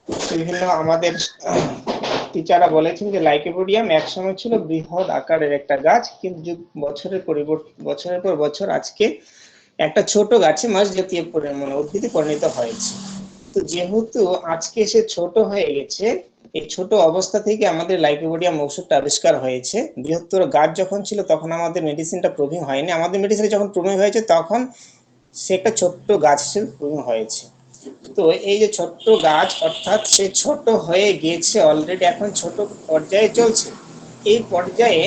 বিভিন্ন আমাদের টিচাররা বলেছেন যে লাইকোপোডিয়াম একসময় ছিল বৃহৎ আকারের একটা গাছ, কিন্তু বছরের পর বছর আজকে একটা ছোট গাছে মাছ জাতীয় উদ্ভিদে পরিণত হয়েছে। তো যেহেতু আজকে সে ছোট হয়ে গেছে, এই ছোট অবস্থা থেকে আমাদের লাইকোপোডিয়াম ঔষধটা আবিষ্কার হয়েছে। বৃহত্তর গাছ যখন ছিল তখন আমাদের মেডিসিনটা প্রুভিং হয়নি, আমাদের মেডিসিন যখন প্রুভিং হয়েছে তখন সে একটা ছোট্ট গাছ হিসেবে প্রুভিং হয়েছে। তো এই যে ছোট্ট গাছ, অর্থাৎ সে ছোট হয়ে গিয়েছে অলরেডি, এখন ছোট পর্যায়ে চলছে। এই পর্যায়ে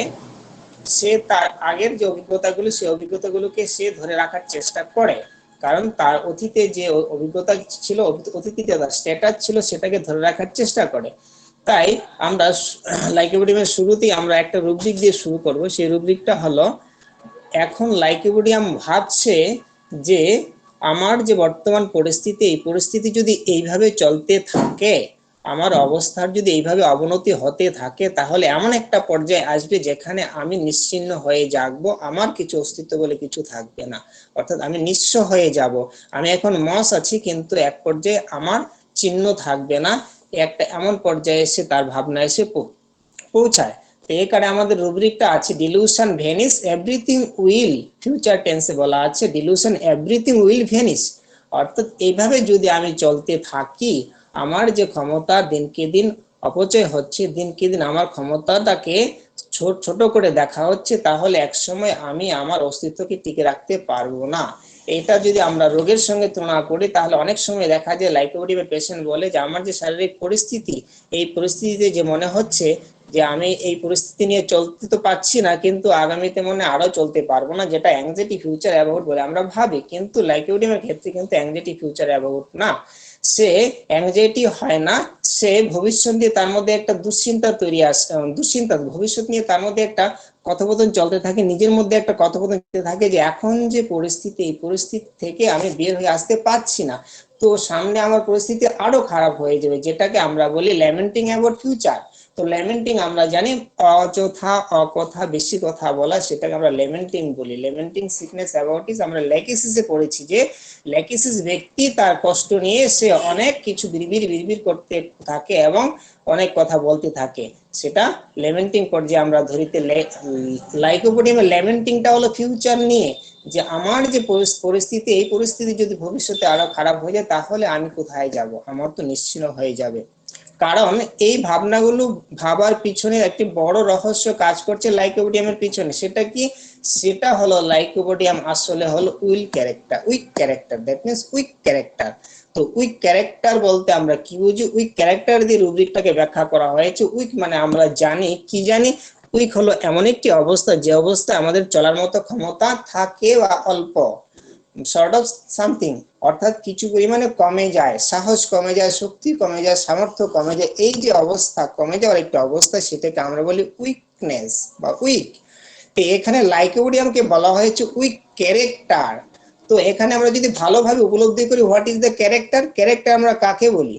সে তার আগের যে অভিজ্ঞতাগুলো, সেই অভিজ্ঞতাগুলোকে সে ধরে রাখার চেষ্টা করে, কারণ তার অতীতে যে অভিজ্ঞতা ছিল, অতীতে স্ট্যাটাস ছিল, সেটাকে ধরে রাখার চেষ্টা করে। তাই আমরা লাইকোপোডিয়ামের শুরুতেই আমরা একটা রুব্রিক দিয়ে শুরু করব। সেই রুব্রিকটা হলো, এখন লাইকোপোডিয়াম ভাবছে যে আমার যে বর্তমান পরিস্থিতি, এই পরিস্থিতি যদি এইভাবে চলতে থাকে, আমার অবস্থার যদি এইভাবে অবনতি হতে থাকে, তাহলে এমন একটা পর্যায়ে আসবে যেখানে আমি নিশ্চিহ্ন হয়ে যাবো, আমার কিছু অস্তিত্ব বলে কিছু থাকবে না, অর্থাৎ আমি নিঃস্ব হয়ে যাব। আমি এখন মস আছি, কিন্তু এক পর্যায়ে আমার চিহ্ন থাকবে না। একটা এমন পর্যায়ে এসে তার ভাবনা এসে পৌঁছায়। তো এই কারণে আমাদের রুব্রিকটা আছে delusion vanish everything will, future টেন্সে বলা আছে ডিলিউশন এভরিথিং উইল ভেনিস। অর্থাৎ এইভাবে যদি আমি চলতে থাকি, আমার যে ক্ষমতা দিনকে দিন অপচয় হচ্ছে, দিনকে দিন আমার ক্ষমতাটাকে ছোট করে দেখা হচ্ছে, তাহলে একসময় আমি আমার অস্তিত্বকে টিকে রাখতে পারবো না। এটা যদি আমরা রোগের সঙ্গে তুলনা করি, তাহলে অনেক সময় দেখা যায় লাইকোপোডিয়ামের পেশেন্ট বলে যে আমার যে শারীরিক পরিস্থিতি, এই পরিস্থিতিতে যে মনে হচ্ছে যে আমি এই পরিস্থিতি নিয়ে চলতে তো পারছি না, কিন্তু আগামীতে মনে আরো চলতে পারবো না, যেটা অ্যাংজাইটি ফিউচার অ্যাবাউট বলে আমরা ভাবি। কিন্তু লাইকোপোডিয়ামের ক্ষেত্রে কিন্তু অ্যাংজাইটি ফিউচার অ্যাবাউট না, সে অ্যাংজাইটি হয় না, সে ভবিষ্যৎ নিয়ে তার মধ্যে একটা দুশ্চিন্তা তৈরি আসে, দুশ্চিন্তা ভবিষ্যৎ নিয়ে তার মধ্যে একটা কথোপকথন চলতে থাকে, নিজের মধ্যে একটা কথোপকথন চলতে থাকে যে এখন যে পরিস্থিতি, এই পরিস্থিতি থেকে আমি বের হয়ে আসতে পারছি না, তো সামনে আমার পরিস্থিতি আরো খারাপ হয়ে যাবে, যেটাকে আমরা বলি ল্যামেন্টিং অ্যাবাউট ফিউচার। তো ল্যামেন্টিং আমরা জানি অযথা অকথা বেশি কথা বলা, সেটাকে আমরা ল্যামেন্টিং বলি। ল্যামেন্টিং সিকনেস অ্যাবাউট ইস আমরা ল্যাকিসিসে পড়েছি যে ল্যাকিসিস ব্যক্তি তার কষ্ট নিয়ে সে অনেক কিছু বিড়বিড় করতে থাকে এবং অনেক কথা বলতে থাকে, সেটা ল্যামেন্টিং পর্যায়ে আমরা ধরিতে। লাইকোপোডিয়ামের ল্যামেন্টিংটা হলো ফিউচার নিয়ে, যে আমার যে পরিস্থিতি, এই পরিস্থিতি যদি ভবিষ্যতে আরো খারাপ হয়ে যায়, তাহলে আমি কোথায় যাব, আমার তো নিশ্চিহ্ন হয়ে যাবে। কারণ এই ভাবনাগুলো ভাবার পিছনে একটি বড় রহস্য কাজ করছে লাইকোপোডিয়ামের পিছনে। সেটা কি? সেটা হলো লাইকোপোডিয়াম আসলে হলো will character, weak character, that means weak character. তো উইক ক্যারেক্টার বলতে আমরা কি বুঝি? উইক ক্যারেক্টার দিয়ে রুব্রিকটাকে ব্যাখ্যা করা হয়েছে। উইক মানে আমরা জানি, কি জানি? উইক হলো এমন একটি অবস্থা, যে অবস্থায় আমাদের চলার মতো ক্ষমতা থাকে বা অল্প, শর্ট অফ সামথিং, অর্থাৎ কিছু পরিমাণে কমে যায়, সাহস কমে যায়, শক্তি কমে যায়, সামর্থ্য কমে যায়। এই যে অবস্থা, কমে যাওয়ার একটা অবস্থা, সেটাকে আমরা বলি উইকনেস বা উইক। তো এখানে লাইকোপোডিয়ামকে বলা হয়েছে উইক ক্যারেক্টার। তো এখানে আমরা যদি ভালোভাবে উপলব্ধি করি, what is the character, character আমরা কাকে বলি?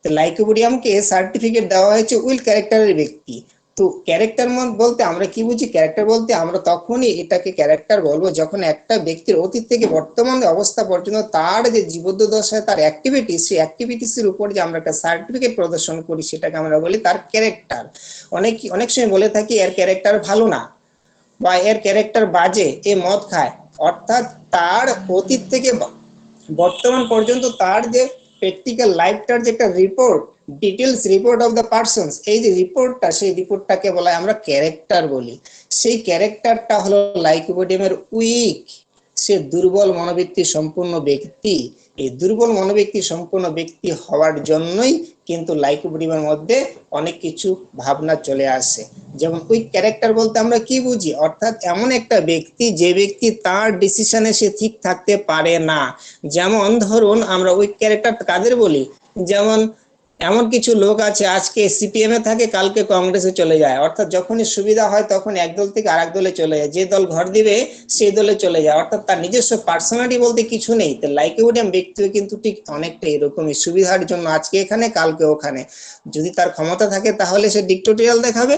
তো লাইকোপোডিয়ামকে সার্টিফিকেট দেওয়া হয়েছে উইল ক্যারেক্টারের ব্যক্তি। তো ক্যারেক্টার বলতে আমরা কি বুঝি? ক্যারেক্টার বলতে আমরা তখনই এটাকে ক্যারেক্টার বলবো যখন একটা ব্যক্তির অতীত থেকে বর্তমান অবস্থা পর্যন্ত তার যে জীবদ্দশায় তার অ্যাক্টিভিটি, সেই অ্যাক্টিভিটিসের উপর যে আমরা একটা সার্টিফিকেট প্রদর্শন করি, সেটাকে আমরা বলি তার ক্যারেক্টার। অনেক সময় বলে থাকি এর ক্যারেক্টার ভালো না, বা এর ক্যারেক্টার বাজে, এ মদ খায়। অর্থাৎ তার অতীত থেকে বর্তমান পর্যন্ত তার যে প্র্যাকটিক্যাল লাইফটার যে একটা report, details report of the persons, এই যে রিপোর্টটা, সেই রিপোর্টটাকে বলা আমরা ক্যারেক্টার বলি। সেই ক্যারেক্টারটা হলো লাইকোপোডিয়ামের উইক, সে দুর্বল মনোবৃত্তি সম্পূর্ণ ব্যক্তি। এই দুর্বল মনোবৃত্তি সম্পূর্ণ ব্যক্তি হওয়ার জন্যই কিন্তু লাইকোপোডিয়ামের মধ্যে অনেক কিছু ভাবনা চলে আসে। যেমন উইক ক্যারেক্টার বলতে আমরা কি বুঝি? অর্থাৎ এমন একটা ব্যক্তি, যে ব্যক্তি তার ডিসিশনে সে ঠিক থাকতে পারে না। যেমন ধরুন আমরা উইক ক্যারেক্টার কাদের বলি? যেমন এমন কিছু লোক আছে, আজকে সিপিএম এ থাকে, কালকে কংগ্রেসে চলে যায়। অর্থাৎ যখনই সুবিধা হয় তখন এক দল থেকে আরেক দলে চলে যায়, যে দল ঘর দিবে সেই দলে চলে যায়। অর্থাৎ তার নিজস্ব পার্সোনালিটি বলতে কিছু নেই। তো লাইকোপোডিয়াম ব্যক্তিও কিন্তু ঠিক অনেকটা এরকমই, সুবিধার জন্য আজকে এখানে কালকে ওখানে। যদি তার ক্ষমতা থাকে তাহলে সে ডিক্টেটোরিয়াল দেখাবে,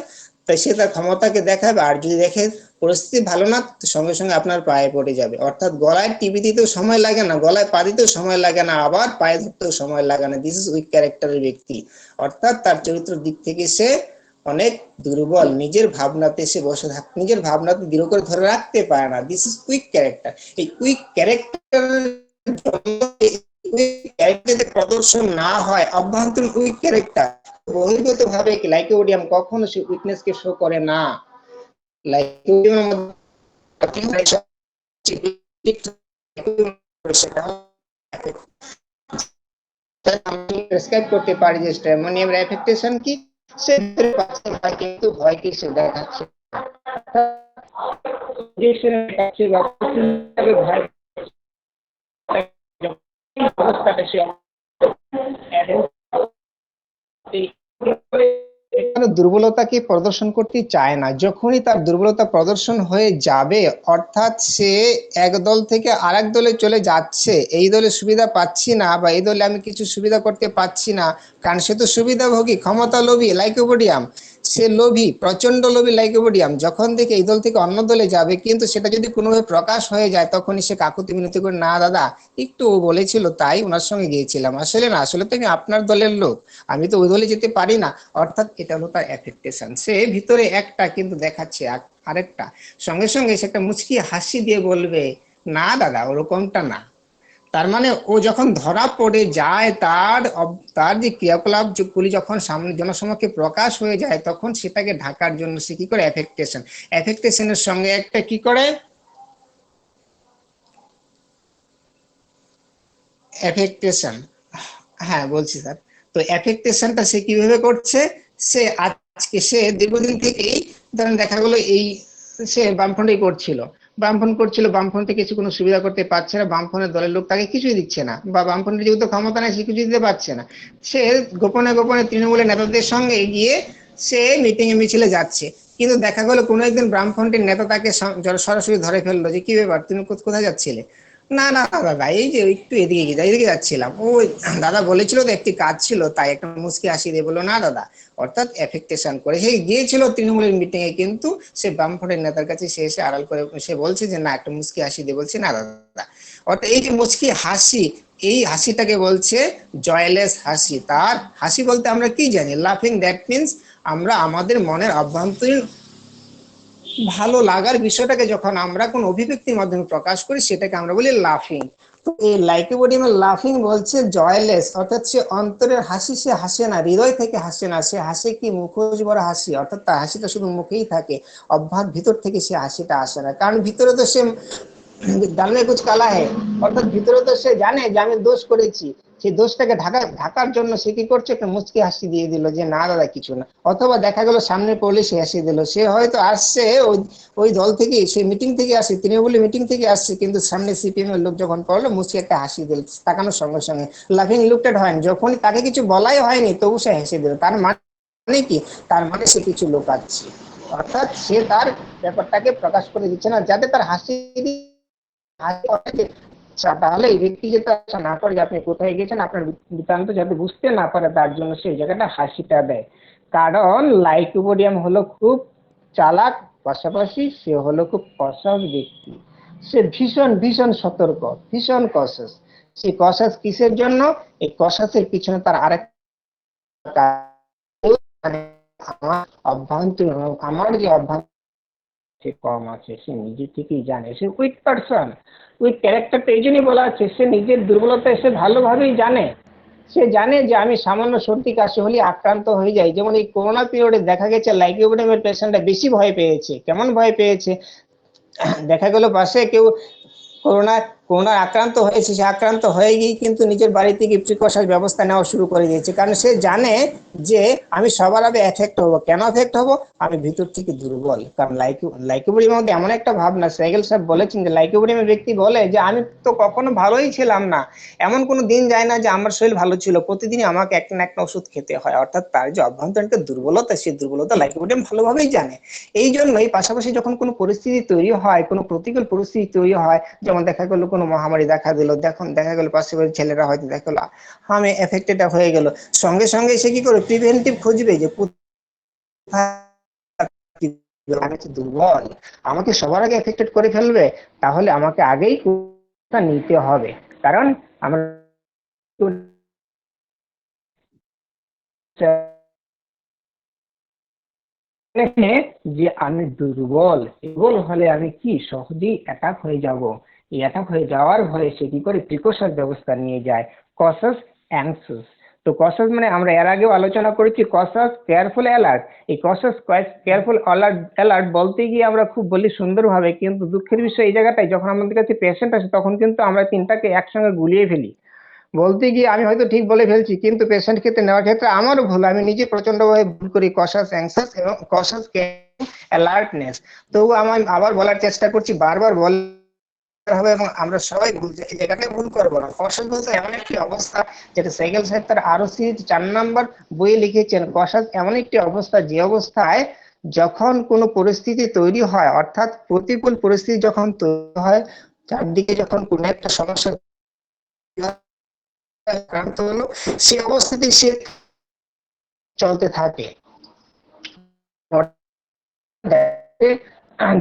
তাই সে তার ক্ষমতাকে দেখাবে, আর যদি দেখে পরিস্থিতি ভালো না, সঙ্গে সঙ্গে আপনার পায়ে পড়ে যাবে। অর্থাৎ গলায় টিপে দিতেও সময় লাগে না, গলায় পা দিতেও সময় লাগে না, আবার পায়ে ধরতেও সময় লাগে না। দিস ইজ উইক ক্যারেক্টারের ব্যক্তি। অর্থাৎ তার চরিত্র দিক থেকে সে অনেক দুর্বল, নিজের ভাবনাতে সে বসে থাকে, নিজের ভাবনাতে দৃঢ় করে ধরে রাখতে পারে না। This is weak character. এই উইক ক্যারেক্টার প্রদর্শন না হয় অভ্যন্তরীণ উইক ক্যারেক্টার, বহির্গত ভাবে লাইকোডিয়াম কখনো সে উইকনেস কে শো করে না। লাইকোডিয়াম আমি প্রেসক্রাইব করতে পারি যে স্ট্রেমোনিয়ামের এফেক্টেশন কি, সে কিন্তু ভয় কি সে দেখাচ্ছে দুর্বলতাকে প্রদর্শন করতে চায় না। যখনই তার দুর্বলতা প্রদর্শন হয়ে যাবে, অর্থাৎ সে এক দল থেকে আরেক দলে চলে যাচ্ছে, এই দলে সুবিধা পাচ্ছি না বা এই দলে আমি কিছু সুবিধা করতে পাচ্ছি না, কারণ সে তো সুবিধাভোগী, ক্ষমতা লোভী লাইকোপোডিয়াম, সে লোভী, প্রচন্ড লোভী লাইকোপোডিয়াম। যখন থেকে এই দল থেকে অন্য দলে যাবে, কিন্তু সেটা যদি কোনোভাবে প্রকাশ হয়ে যায়, তখনই সে কাকুতি মিনতি করে, না দাদা একটু ও বলেছিল তাই ওনার সঙ্গে গিয়েছিলাম, আসলে না, আসলে তো আমি আপনার দলের লোক, আমি তো ওই দলে যেতে পারি না। অর্থাৎ এটা হলো তার এফেক্টেশন। সে ভিতরে একটা কিন্তু দেখাচ্ছে আরেকটা। সঙ্গে সঙ্গে সে একটা মুচকি হাসি দিয়ে বলবে, না দাদা ওরকমটা না। তার মানে ও যখন ধরা পড়ে যায়, তার যে ক্রিয়াকলাপ গুলি যখন সামনে জনসমক্ষে প্রকাশ হয়ে যায়, তখন সেটাকে ঢাকার জন্য সে কি করে, এফেক্টেশনের সঙ্গে একটা কি করে, এফেক্টেশন, হ্যাঁ বলছি স্যার। তো এফেক্টেশনটা সে কিভাবে করছে, সে দীর্ঘদিন থেকেই ধরেন দেখা গেলো এই সে বামফ্রন্টই করছিল, বামফ্রন্ট থেকে কিছু কোনো সুবিধা করতে পারছে না, বামফ্রন্টের দলের লোক তাকে কিছুই দিচ্ছে না, বা বামফ্রন্টের যেহেতু ক্ষমতা নেই সে কিছু দিতে পারছে না। সে গোপনে গোপনে তৃণমূলের নেতাদের সঙ্গে গিয়ে সে মিটিং এ মিছিলে যাচ্ছে, কিন্তু দেখা গেলো কোনো একদিন বামফ্রন্টের নেতা তাকে সরাসরি ধরে ফেললো যে কি ব্যাপার, তুমি কোথায় যাচ্ছিলে, না না দাদা এই যে একটু এদিকে যাচ্ছিলাম, ও দাদা বলেছিল তো একটি কাজ ছিল, তাই একটা মুচকি হাসি দিয়ে বললো, না দাদা। অর্থাৎ এফেক্টেশন করে সে গিয়েছিল তৃণমূলের মিটিং এ, কিন্তু সে বামফ্রন্টের নেতার কাছে সে এসে আড়াল করে সে বলছে যে না, একটা মুচকি হাসি দিয়ে বলছে, না দাদা। অর্থাৎ এই যে মুচকি হাসি, এই হাসিটাকে বলছে জয়লেস হাসি। তার হাসি বলতে আমরা কি জানি, লাফিং, দ্যাট মিনস আমরা আমাদের মনের অভ্যন্তরীণ ভালো লাগার বিষয়টাকে যখন আমরা কোন অভিব্যক্তির মাধ্যমে প্রকাশ করি, সেটাকে আমরা বলি লাফিং। তো এই লাইকোপোডিয়ামের লাফিং বলছে জয়লেস, অর্থাৎ সে অন্তরের হাসি, সে হাসে না, হৃদয় থেকে হাসে না, সে হাসে কি মুখোশ ভরা হাসি, অর্থাৎ তার হাসিটা শুধু মুখেই থাকে, ভিতর থেকে সে হাসিটা আসে না, কারণ ভিতরে তো সে ডালমে কুচ কালা है, অর্থাৎ ভিতরে তো সে জানে যে আমি দোষ করেছি, সেই দোষটাকে ঢাকার জন্য সে কি করছে, একটা মুচকি হাসি দিয়ে দিল যে না দাদা কিছু না। অথবা দেখা গেল সামনে পড়লে সে হাসি দিল, সে হয়তো আসছে ওই দল থেকে, সে মিটিং থেকে আসছে, তৃণমূল মিটিং থেকে আসছে, কিন্তু সামনে সিপিএম এর লোক যখন পড়লো, মুচকি একটা হাসি দিল, তাকানোর সঙ্গে সঙ্গে লাফিং লুকটেড হয়নি, যখন তাকে কিছু বলাই হয়নি তবু সে হেসে দিল। তার মানে কি, তার মানে সে কিছু লোকাচ্ছে, অর্থাৎ সে তার ব্যাপারটাকে প্রকাশ করে দিচ্ছে না, যাতে তার হাসি তাহলে এই ব্যক্তি যাতে আশা না করে যে আপনি কোথায় গেছেন, আপনার বৃত্তান্ত যাতে বুঝতে না পারে, তার জন্য সেই জায়গাটা হাসিটা দেয়। কারণ লাইকোপোডিয়াম হলো খুব চালাক, পাশাপাশি সে হলো খুব কসাস ব্যক্তি, সে ভীষণ ভীষণ সতর্ক, ভীষণ কসাস। সেই কসাস কিসের জন্য, এই কসাসের পিছনে তার আরেক মানে আমার অভ্যন্তরীণ, আমার যে অভ্যন্তরীণ কম আছে, সে নিজে থেকেই জানে, সে উইক পারসন। উইক ক্যারেক্টারটা এই জন্যই বলা আছে, সে নিজের দুর্বলতা সে ভালোভাবেই জানে। সে জানে যে আমি সামান্য সর্দি কাশি হলে আক্রান্ত হয়ে যাই, যেমন এই করোনা পিরিয়ডে দেখা গেছে লাইকোপোডিয়ামের পেশেন্টরা বেশি ভয় পেয়েছে। কেমন ভয় পেয়েছে, দেখা গেল পাশে কেউ করোনা করোনা আক্রান্ত হয়েছে, সে আক্রান্ত হয়ে গিয়ে কিন্তু নিজের বাড়ি থেকে প্রিকশন ব্যবস্থা নেওয়া শুরু করে দিয়েছে, কারণ সে জানে যে আমি সবার আগে এফেক্ট হবো। কেন এফেক্ট হবো, আমি ভিতর থেকে দুর্বল। কারণ লাইকোপোডিয়ামের মধ্যে এমন একটা ভাবনা, সাইকেল সাহেব বলেছেন যে লাইকোপোডিয়ামের ব্যক্তি বলে যে আমি তো কখনো ভালোই ছিলাম না, এমন কোনো দিন যায় না যে আমার শরীর ভালো ছিল, প্রতিদিনই আমাকে একটা না একটা ওষুধ খেতে হয়। অর্থাৎ তার যে অভ্যন্তরীণ একটা দুর্বলতা, সেই দুর্বলতা লাইকোপোডিয়াম ভালোভাবেই জানে। এই জন্যই পাশাপাশি যখন কোনো পরিস্থিতি তৈরি হয়, কোনো প্রতিকূল পরিস্থিতি তৈরি হয়, যেমন দেখা গেল কোনো মহামারী দেখা দিল, দেখা গেল পাশে বাড়ির ছেলেরা হয়তো দেখা গেলো আমি এফেক্টেড হয়ে গেল, সঙ্গে সঙ্গে সে কি করে প্রিভেন্টিভ খুঁজবে যে আমি তো দুর্বল, আমাকে সবার আগে এফেক্টেড করে ফেলবে, তাহলে আমাকে আগেই নিতে হবে। কারণ আমরা যে আমি দুর্বল, দুর্বল হলে আমি কি সহজেই অ্যাটাক হয়ে যাব। এই অ্যাটাক হয়ে যাওয়ার ভয়ে সে কি করে প্রিকশন ব্যবস্থা নিয়ে যায়, কসাস অ্যাংসাস। তো কসাস মানে আমরা এর আগেও আলোচনা করেছি কসাস কেয়ারফুল অ্যালার্ট। এই কসাস কেয়ারফুল অ্যালার্ট অ্যালার্ট বলতে গিয়ে আমরা খুব বলি সুন্দরভাবে, কিন্তু দুঃখের বিষয় এই জায়গাটায় যখন আমাদের কাছে পেশেন্ট আসে তখন কিন্তু আমরা তিনটাকে একসঙ্গে গুলিয়ে ফেলি। বলতে গিয়ে আমি হয়তো ঠিক বলে ফেলছি, কিন্তু পেশেন্ট ক্ষেত্রে নেওয়ার ক্ষেত্রে আমারও ভুল, আমি নিজে প্রচন্ডভাবে ভুল করি কসাস অ্যাংসাস এবং কসাস অ্যালার্টনেস। তবু আমি আবার বলার চেষ্টা করছি, বারবার বল হবে এবং আমরা সবাই ভুল এই জায়গাটায় ভুল করবো না। কসাস বলতে এমন একটি অবস্থা, যেটা সাইকেল সাহেব তার আরো সিরিজ 4 নম্বর বইয়ে লিখেছেন। কসাস এমন একটি অবস্থা যে অবস্থায় যখন কোনো পরিস্থিতি তৈরি হয়, অর্থাৎ প্রতিকূল পরিস্থিতি যখন তৈরি হয়, চারদিকে যখন কোনো একটা সমস্যা আক্রান্ত হলো, সেই অবস্থাতেই সে চলতে থাকে।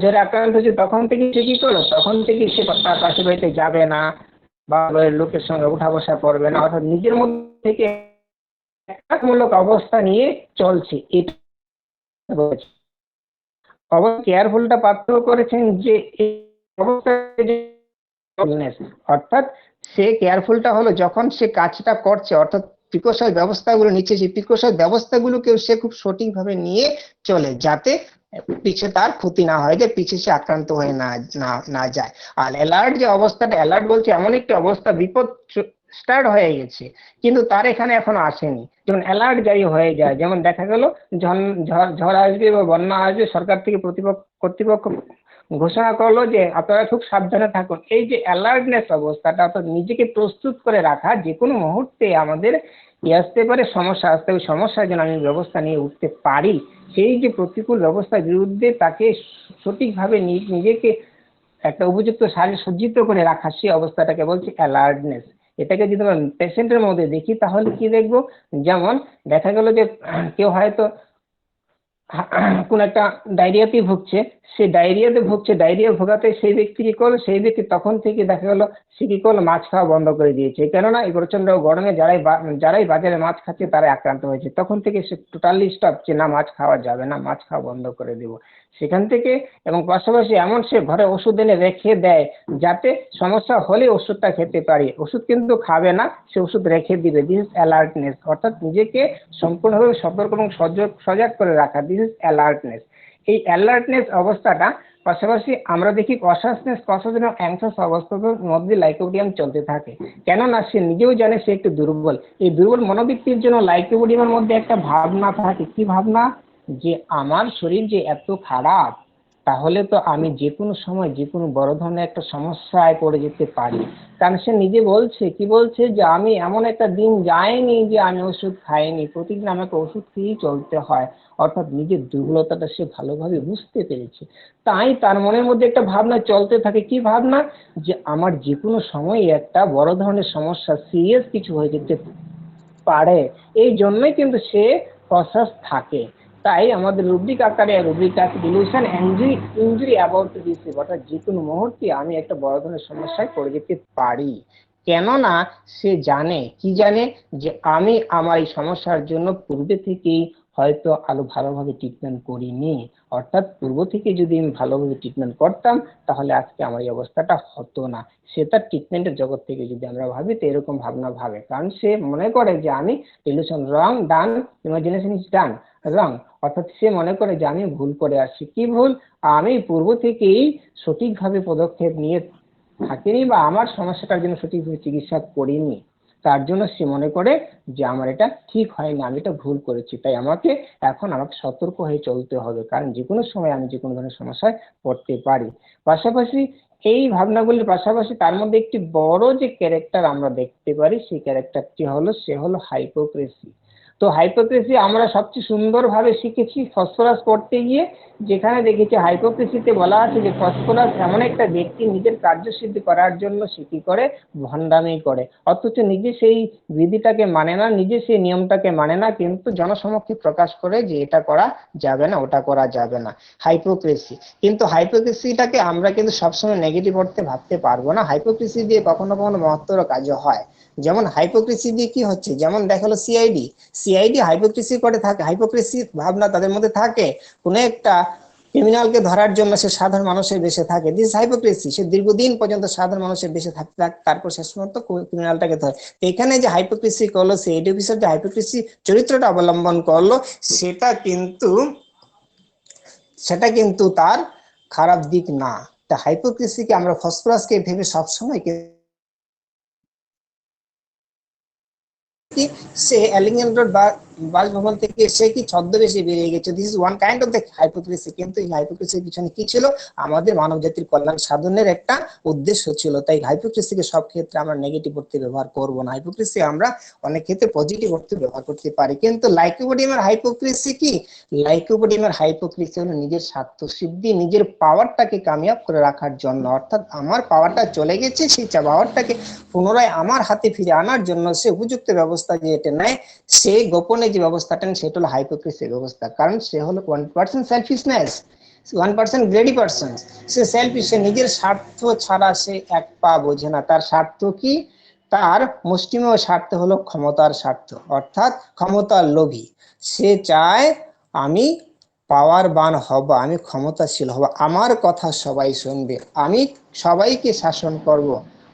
যারা আক্রান্ত হচ্ছে তখন থেকে সে কি করলো, তখন থেকে সে তার পাশে বাড়িতে যাবে না বা লোকের সঙ্গে উঠা বসা করবে না, অর্থাৎ নিজের মধ্যে থেকে মূলক অবস্থা নিয়ে চলছে। এটা অবশ্য কেয়ারফুলটা পার্থক্য করেছেন যে এই অবস্থা, অর্থাৎ সে কেয়ারফুলটা হলো যখন সে কাজটা করছে, অর্থাৎ প্রিকশন ব্যবস্থাগুলো নিচ্ছে, সেই প্রিকশন ব্যবস্থাগুলোকে সে খুব সঠিকভাবে নিয়ে চলে, যাতে পিছে তার ক্ষতি না হয়, যে পিছে সে আক্রান্ত হয়ে না যায়। আর অ্যালার্ট যে অবস্থাটা, অ্যালার্ট বলছে এমন একটি অবস্থা বিপদ স্টার্ট হয়ে গেছে কিন্তু তার এখানে এখনো আসেনি। যেমন অ্যালার্ট জারি হয়ে যায়, যেমন দেখা গেল ঝড় আসবে বা বন্যা আসবে, সরকার থেকে কর্তৃপক্ষ ঘোষণা করলো যে আপনারা খুব সাবধানে থাকুন। এই যে অ্যালার্টনেস অবস্থাটা, অর্থাৎ নিজেকে প্রস্তুত করে রাখা, যে কোনো মুহূর্তে আমাদের আসতে পারে সমস্যা, আসতে ওই সমস্যার জন্য আমি ব্যবস্থা নিয়ে উঠতে পারি, সেই যে প্রতিকূল ব্যবস্থার বিরুদ্ধে তাকে সঠিকভাবে নিজেকে একটা উপযুক্ত সাজে সজ্জিত করে রাখা, সেই অবস্থাটাকে বলছি অ্যালার্টনেস। এটাকে যদি আমরা পেশেন্টের মধ্যে দেখি তাহলে কি দেখবো, যেমন দেখা গেল যে কেউ হয়তো কোন একটা ডায়রিয়াতে ভুগছে, সে ডায়রিয়া ভোগাতে সেই ব্যক্তি কি করলো, সেই ব্যক্তি তখন থেকে দেখা গেল সে কি করলো, মাছ খাওয়া বন্ধ করে দিয়েছে। কেননা এই প্রচন্ড গরমে যারাই বাজারে মাছ খাচ্ছে তারাই আক্রান্ত হয়েছে, তখন থেকে সে টোটালি স্টপ, যে না মাছ খাওয়া যাবে না, মাছ খাওয়া বন্ধ করে দেবো সেখান থেকে। এবং পাশাপাশি এমন সে ঘরে ওষুধ এনে রেখে দেয়, যাতে সমস্যা হলে ওষুধটা খেতে পারি, ওষুধ কিন্তু খাবে না, সে ওষুধ রেখে দিবে। দিস ইজ অ্যালার্টনেস, অর্থাৎ নিজেকে সম্পূর্ণভাবে সতর্ক এবং সজাগ করে রাখা, দিস ইজ অ্যালার্টনেস। এই অ্যালার্টনেস অবস্থাটা পাশাপাশি আমরা দেখি কসাসনেস এবং অ্যাংসাস অবস্থার মধ্যে লাইকোপিডিয়াম চলতে থাকে। কেননা সে নিজেও জানে সে একটু দুর্বল। এই দুর্বল মনোবৃত্তির জন্য লাইকোপিডিয়ামের মধ্যে একটা ভাবনা থাকে, কি ভাবনা, যে আমার শরীর যে এত খারাপ, তাহলে তো আমি যে কোনো সময় যে কোনো বড় ধরনের একটা সমস্যায় পড়ে যেতে পারি। কারণ সে নিজে বলছে, কি বলছে, যে আমি এমন একটা দিন যায়নি যে আমি ওষুধ খাইনি, প্রতিদিন আমাকে ওষুধ খেয়েই চলতে হয়। অর্থাৎ নিজের দুর্বলতাটা সে ভালোভাবে বুঝতে পেরেছে। তাই তার মনের মধ্যে একটা ভাবনা চলতে থাকে, কি ভাবনা, যে আমার যে কোনো সময় একটা বড় ধরনের সমস্যা, সিরিয়াস কিছু হয়ে যেতে পারে। এই জন্যই কিন্তু সে কসাস থাকে। তাই আমাদের রুব্রিক আকারে dilution injury about to receive, অর্থাৎ যে কোনো মুহূর্তে আমি একটা বড় ধরনের সমস্যায় পড়ে যেতে পারি। কেননা সে জানে, কি জানে, যে আমি আমার এই সমস্যার জন্য পূর্বে থেকেই হয়তো আরো ভালোভাবে ট্রিটমেন্ট করিনি। অর্থাৎ পূর্ব থেকে যদি আমি ভালোভাবে ট্রিটমেন্ট করতাম তাহলে আজকে আমার এই অবস্থাটা হতো না। সে তার ট্রিটমেন্টের জগৎ থেকে যদি আমরা ভাবি, তো এরকম ভাবনা ভাবে, কারণ সে মনে করে যে আমি delusion wrong done, imagination is done wrong, অর্থাৎ সে মনে করে যে আমি ভুল করে আসছি। কি ভুল, আমি পূর্ব থেকেই সঠিকভাবে পদক্ষেপ নিয়ে থাকিনি বা আমার সমস্যাটার জন্য সঠিকভাবে চিকিৎসা করিনি, তার জন্য সে মনে করে যে আমার এটা ঠিক হয়নি, আমি এটা ভুল করেছি, তাই আমাকে সতর্ক হয়ে চলতে হবে, কারণ যে কোনো সময় আমি যে কোনো ধরনের সমস্যায় পড়তে পারি। পাশাপাশি এই ভাবনাগুলির পাশাপাশি তার মধ্যে একটি বড় যে ক্যারেক্টার আমরা দেখতে পারি, সেই ক্যারেক্টারটি হলো, সে হলো হাইপোক্রেসি। তো হাইপোক্রেসি আমরা সবচেয়ে সুন্দরভাবে শিখেছি ফসফরাস পড়তে গিয়ে, যেখানে দেখেছি হাইপোক্রেসিতে বলা আছে যে ফসফরাস এমন একটা ব্যক্তি নিজের কার্যসিদ্ধি করার জন্য সে কি করে, ভণ্ডামি করে, অথচ নিজে সেই বিধিটাকে মানে না, নিজে সেই নিয়মটাকে মানে না, কিন্তু জনসমক্ষে প্রকাশ করে যে এটা করা যাবে না, ওটা করা যাবে না, হাইপোক্রেসি। কিন্তু হাইপোক্রেসিটাকে আমরা কিন্তু সবসময় নেগেটিভ অর্থে ভাবতে পারবো না। হাইপোক্রেসি দিয়ে কখনো কখনো মহত্তর কাজও হয়। যেমন হাইপোক্রেসি দিয়ে কি হচ্ছে, যেমন দেখালো সিআইডি, সিআইডি হাইপোক্রেসি করে থাকে, হাইপোক্রেসি ভাবনা তাদের মধ্যে থাকে। কোন একটা ক্রিমিনালকে ধরার জন্য সে সাধারণ মানুষের বেশে থাকে, দিস হাইপোক্রেসি। সে দীর্ঘদিন পর্যন্ত সাধারণ মানুষের বেশে থাকতে থাকে, তারপর শেষ পর্যন্ত ক্রিমিনালটাকে ধরে। এখানে যে হাইপোক্রেসি করলো, সিআইডি অফিসার যে হাইপোক্রেসি চরিত্রটা অবলম্বন করলো, সেটা কিন্তু তার খারাপ দিক না। তা হাইপোক্রেসিকে আমরা ফসফরাসকে ভেবে সবসময় সে এলিগেন্ট রোড বাসভবন থেকে সে কি ছদ্মবেশে বেরিয়ে গেছে, this is one kind of the hypocrisy. কিন্তু এই হাইপোক্রেসির পিছনে কি ছিল, আমাদের মানব জাতির কল্যাণ সাধনের একটা উদ্দেশ্য ছিল। তাই হাইপোক্রেসিকে সব ক্ষেত্রে আমরা নেগেটিভ অর্থে ব্যবহার করব না, হাইপোক্রেসি আমরা অনেক ক্ষেত্রে পজিটিভ অর্থে ব্যবহার করতে পারি। কিন্তু লাইকোপোডিয়ামের হাইপোক্রেসি কি, লাইকোপোডিয়ামের হাইপোক্রেসি হলো নিজের স্বার্থ সিদ্ধি, নিজের পাওয়ারটাকে কামিয়াব করে রাখার জন্য, অর্থাৎ আমার পাওয়ারটা চলে গেছে, সেই পাওয়ারটাকে পুনরায় আমার হাতে ফিরে আনার জন্য সে উপযুক্ত ব্যবস্থা যে এটা নেয়, সে গোপনে যে ব্যবস্থাটা নেয় সেটা হলো হাইপোক্রেসি ব্যবস্থা। কারণ সে হলো 1% সেলফিশনেস, 1% গ্রেডি পারসন। সে সেলফিশ, সে নিজের স্বার্থ ছাড়া সে এক পা বোঝে না। তার স্বার্থ কি, তার মুষ্টিমেয় স্বার্থ হলো ক্ষমতার স্বার্থ, অর্থাৎ ক্ষমতার লোভী। সে চায় আমি পাওয়ারবান হব, আমি ক্ষমতাশীল হব, আমার কথা সবাই শুনবে, আমি সবাইকে শাসন করব,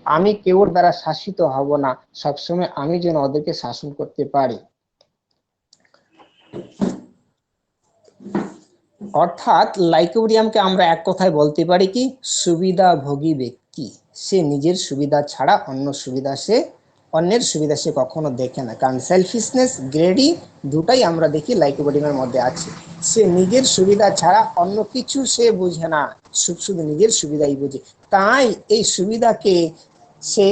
আমি কেউর দ্বারা শাসিত হব না, সবসময় আমি যেন ওদেরকে শাসন করতে পারি। অর্থাৎ লাইকোপোডিয়ামকে আমরা এক কথায় বলতে পারি কি, সুবিধাভোগী ব্যক্তি। সে নিজের সুবিধা ছাড়া অন্যের সুবিধা সে কখনো দেখে না। কারণ সেলফিশনেস, গ্রেডি দুটাই আমরা দেখি লাইকোপোডিয়ামের মধ্যে আছে। সে নিজের সুবিধা ছাড়া অন্য কিছু সে বুঝে না, শুধু নিজের সুবিধাই বুঝে। তাই এই সুবিধাকে সে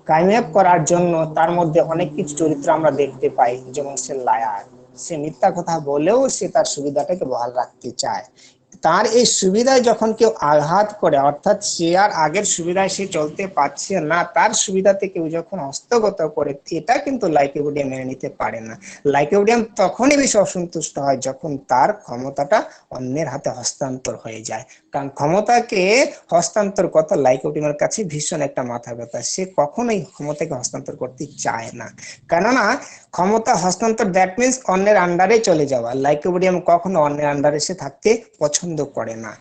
কামিয়াব করার জন্য তার মধ্যে অনেক কিছু চরিত্র আমরা দেখতে পাই। যেমন সে লায়ার, সে মিথ্যা কথা বলেও সে তার সুবিধাটাকে বহাল রাখতে চায়। তার এই সুবিধায় যখন কেউ আঘাত করে, অর্থাৎ সে আর আগের সুবিধায় সে চলতে পারছে না, তার সুবিধাতে কেউ যখন হস্তগত করে, এটা কিন্তু লাইকোপোডিয়াম মেনে নিতে পারে না। লাইকোপোডিয়াম তখনই বেশি অসন্তুষ্ট হয় যখন তার ক্ষমতাটা অন্যের হাতে হস্তান্তর হয়ে যায়। কারণ ক্ষমতাকে হস্তান্তর কথা লাইকোপোডিয়ামের কাছে ভীষণ একটা মাথা ব্যথা। সে কখনোই ক্ষমতাকে হস্তান্তর করতে চায় না, কেননা ক্ষমতা হস্তান্তর দ্যাট মিনস অন্যের আন্ডারে চলে যাওয়া। লাইকোপোডিয়াম কখনো অন্যের আন্ডারে সে থাকতে পছন্দ করে না।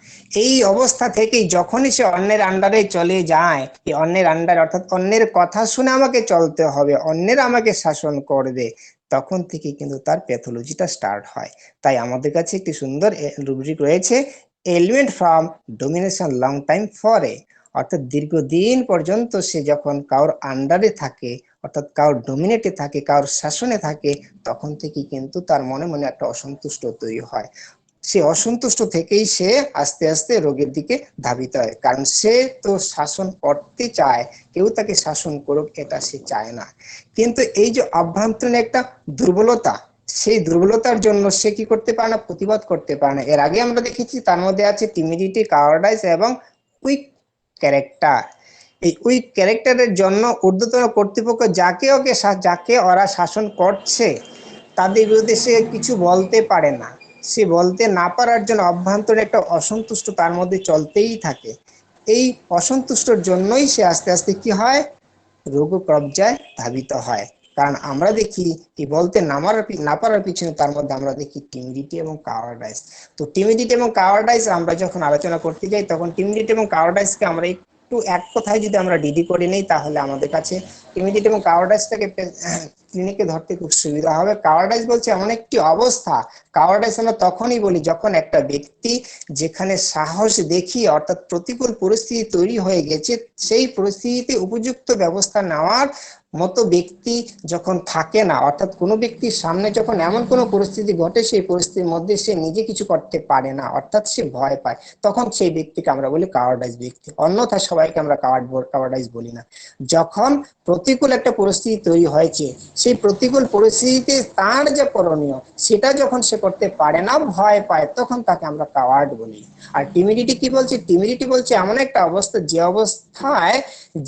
এই অবস্থা থেকেই যখনই সে অন্যের আন্ডারে চলে যায়, এই অন্যের আন্ডারে অর্থাৎ অন্যের কথা শুনে আমাকে চলতে হবে, অন্যের আমাকে শাসন করবে, তখন থেকে কিন্তু তার প্যাথোলজিটা স্টার্ট হয়। তাই আমাদের কাছে একটি সুন্দর রুব্রিক রয়েছে, element from domination long time ফরে, অর্থাৎ দীর্ঘদিন পর্যন্ত সে যখন কারোর আন্ডারে থাকে, অর্থাৎ কারোর ডোমিনেটে থাকে, কারোর শাসনে থাকে, তখন থেকে কিন্তু তার মনে মনে একটা অসন্তুষ্ট তৈরি হয়। সে অসন্তুষ্ট থেকেই সে আস্তে আস্তে রোগের দিকে ধাবিত হয়। কারণ সে তো শাসন করতে চায়, কেউ তাকে শাসন করুক এটা সে চায় না। কিন্তু এই যে অভ্যন্তরীণ একটা দুর্বলতা, সেই দুর্বলতার জন্য সে কি করতে পারে না, প্রতিবাদ করতে পারে না। এর আগে আমরা দেখেছি তার মধ্যে আছে টিমিডিটি, কাওয়ার্ডাইস এবং উইক ক্যারেক্টার। এই উইক ক্যারেক্টারের জন্য ঊর্ধ্বতন কর্তৃপক্ষ যাকে ওরা শাসন করছে, তাদের বিরুদ্ধে সে কিছু বলতে পারে না। সে বলতে না পারার জন্য অভ্যন্তরে একটা অসন্তুষ্ট তার মধ্যে চলতেই থাকে। এই অসন্তুষ্টর জন্যই সে আস্তে আস্তে কি হয়, রোগ কবজায় ধাবিত হয়। কারণ আমরা দেখি কি বলতে না পারার পিছনে তার মধ্যে আমরা দেখি টিমিডিটি এবং কাওয়ার্ডাইস। তো টিমিডিটি এবং কাওয়ার্ডাইস আমরা যখন আলোচনা করতে যাই, তখন টিমিডিটি এবং কাওয়ার্ডাইসকে আমরা একটু এক কথায় যদি আমরা ডিডি করে নেই, তাহলে আমাদের কাছে টিমিডিটি এবং কাওয়ার্ডাইসটাকে ক্লিনিকে ধরতে খুব সুবিধা হবে। কাওয়ার্ডাইস বলছে এমন একটি অবস্থা, কাওয়ার্ডাইস আমরা তখনই বলি যখন একটা ব্যক্তি যেখানে সাহস দেখিয়ে, অর্থাৎ প্রতিকূল পরিস্থিতি তৈরি হয়ে গেছে, সেই পরিস্থিতিতে উপযুক্ত ব্যবস্থা নেওয়ার মতো ব্যক্তি যখন থাকে না, অর্থাৎ কোনো ব্যক্তির সামনে যখন এমন কোনো পরিস্থিতি ঘটে, সেই পরিস্থিতির মধ্যে সে নিজে কিছু করতে পারে না, অর্থাৎ সে ভয় পায়, তখন সেই ব্যক্তিকে আমরা বলি কাওয়ার্ডাইস ব্যক্তি। অন্যথায় সবাইকে আমরা কাওয়ার্ডাইস বলি না। যখন প্রতিকূল একটা পরিস্থিতি তৈরি হয়েছে, সেই প্রতিকূল পরিস্থিতিতে তার যে করণীয় সেটা যখন সে করতে পারে না, ভয় পায়, তখন তাকে আমরা কাওয়ার্ড বলি। আর টিমিডিটি কি বলছে? টিমিডিটি বলছে এমন একটা অবস্থা যে অবস্থায়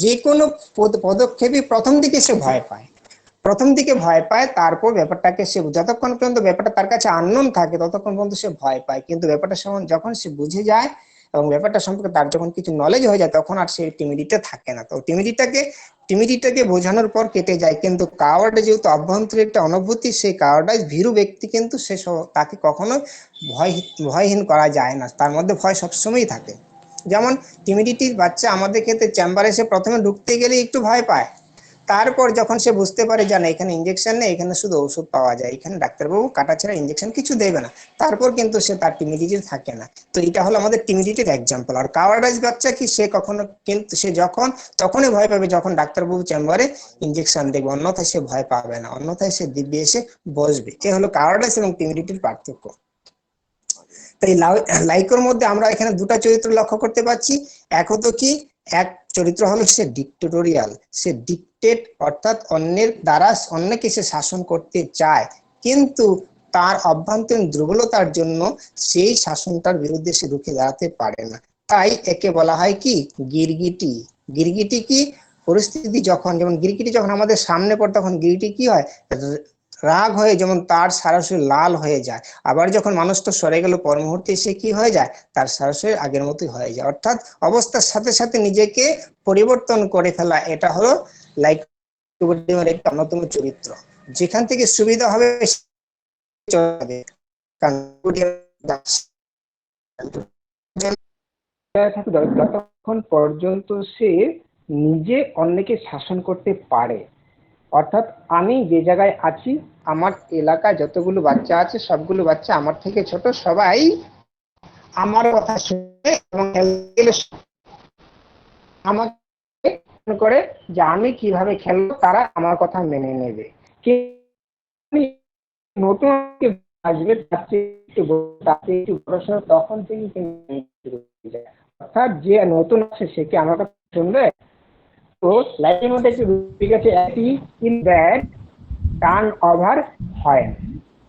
যে কোনো পদক্ষেপই প্রথম দিকে সে ভয় পায়, প্রথম দিকে ভয় পায়, তারপর ব্যাপারটাকে সে যতক্ষণ পর্যন্ত ব্যাপারটা তার কাছে আননোন থাকে ততক্ষণ পর্যন্ত সে ভয় পায়, কিন্তু ব্যাপারটা যখন সে বুঝে যায় এবং ব্যাপারটা সম্পর্কে তার যখন কিছু নলেজ হয়ে যায় তখন আর সে টিমিডিটা থাকে না। তো টিমিডিটাকে বোঝানোর পর কেটে যায়, কিন্তু কাওয়ার্ড যেহেতু অভ্যন্তরীণ একটা অনুভূতি, সেই কাওয়ার্ডাইজ ভীরু ব্যক্তি কিন্তু তাকে কখনো ভয়হীন করা যায় না, তার মধ্যে ভয় সবসময়ই থাকে। যেমন টিমিডিটির বাচ্চা আমাদের ক্ষেত্রে চেম্বারে সে প্রথমে ঢুকতে গেলে একটু ভয় পায়, তারপর যখন সে বুঝতে পারে যে না এখানে ইঞ্জেকশন নেই, এখানে শুধু ওষুধ পাওয়া যায়, এখানে ডাক্তারবাবু কাটা ছাড়া ইঞ্জেকশন কিছু দেবে না, তারপর কিন্তু সে তার টিমিডিটি থাকে না। তো এটা হলো আমাদের টিমিডিটির এক্সাম্পল। আর কাওয়ার্ডাইজ বাচ্চা কি, সে কখনো কিন্তু সে তখনই ভয় পাবে যখন ডাক্তারবাবু চেম্বারে ইঞ্জেকশন দেবে, অন্যথায় সে ভয় পাবে না, অন্যথায় সে দিব্যে এসে বসবে। এ হলো কাওয়ার্ডাইজ এবং টিমিডিটির পার্থক্য। তাই লাইকোর মধ্যে আমরা এখানে দুটা চরিত্র লক্ষ্য করতে পারছি। এক হতো কি, এক চরিত্র হলো সে ডিক্টেটোরিয়াল, সে ডিক্টেট অর্থাৎ অন্যের দ্বারা অন্যকে সে শাসন করতে চায়, কিন্তু তার অভ্যন্তরীণ দুর্বলতার জন্য সেই শাসনটার বিরুদ্ধে সে রুখে দাঁড়াতে পারে না। তাই একে বলা হয় কি, গিরগিটি। গিরগিটি কি, পরিস্থিতি যখন, যেমন গিরগিটি যখন আমাদের সামনে পড়ে তখন গিরগিটি কি হয়, রাগ হয়ে যেমন তার সরাসরি লাল হয়ে যায়, আবার যখন মানুষটা সরে গেল পর মুহূর্তে সে কি হয়ে যায়, তার সরাসরি আগের মতোই হয়ে যায়। অর্থাৎ অবস্থার সাথে সাথে নিজেকে পরিবর্তন করে ফেলা, এটা হলো লাইক একটা অন্যতম চরিত্র। যেখান থেকে সুবিধা হবে যতক্ষণ পর্যন্ত সে নিজে অন্যকে শাসন করতে পারে। অর্থাৎ আমি যে জায়গায় আছি, আমার এলাকায় যতগুলো বাচ্চা আছে সবগুলো বাচ্চা আমার থেকে ছোট, সবাই আমার কথা শুনে এবং আমাকে করে যে আমি কিভাবে খেলবো তারা আমার কথা মেনে নেবে। নতুন আসবে তখন থেকে অর্থাৎ যে নতুন আছে সে কি আমার কথা শুনবে? তো লাইফের মধ্যে একটি রূপিক আছে, ইন ব্যাড টার্ন ওভার হয়,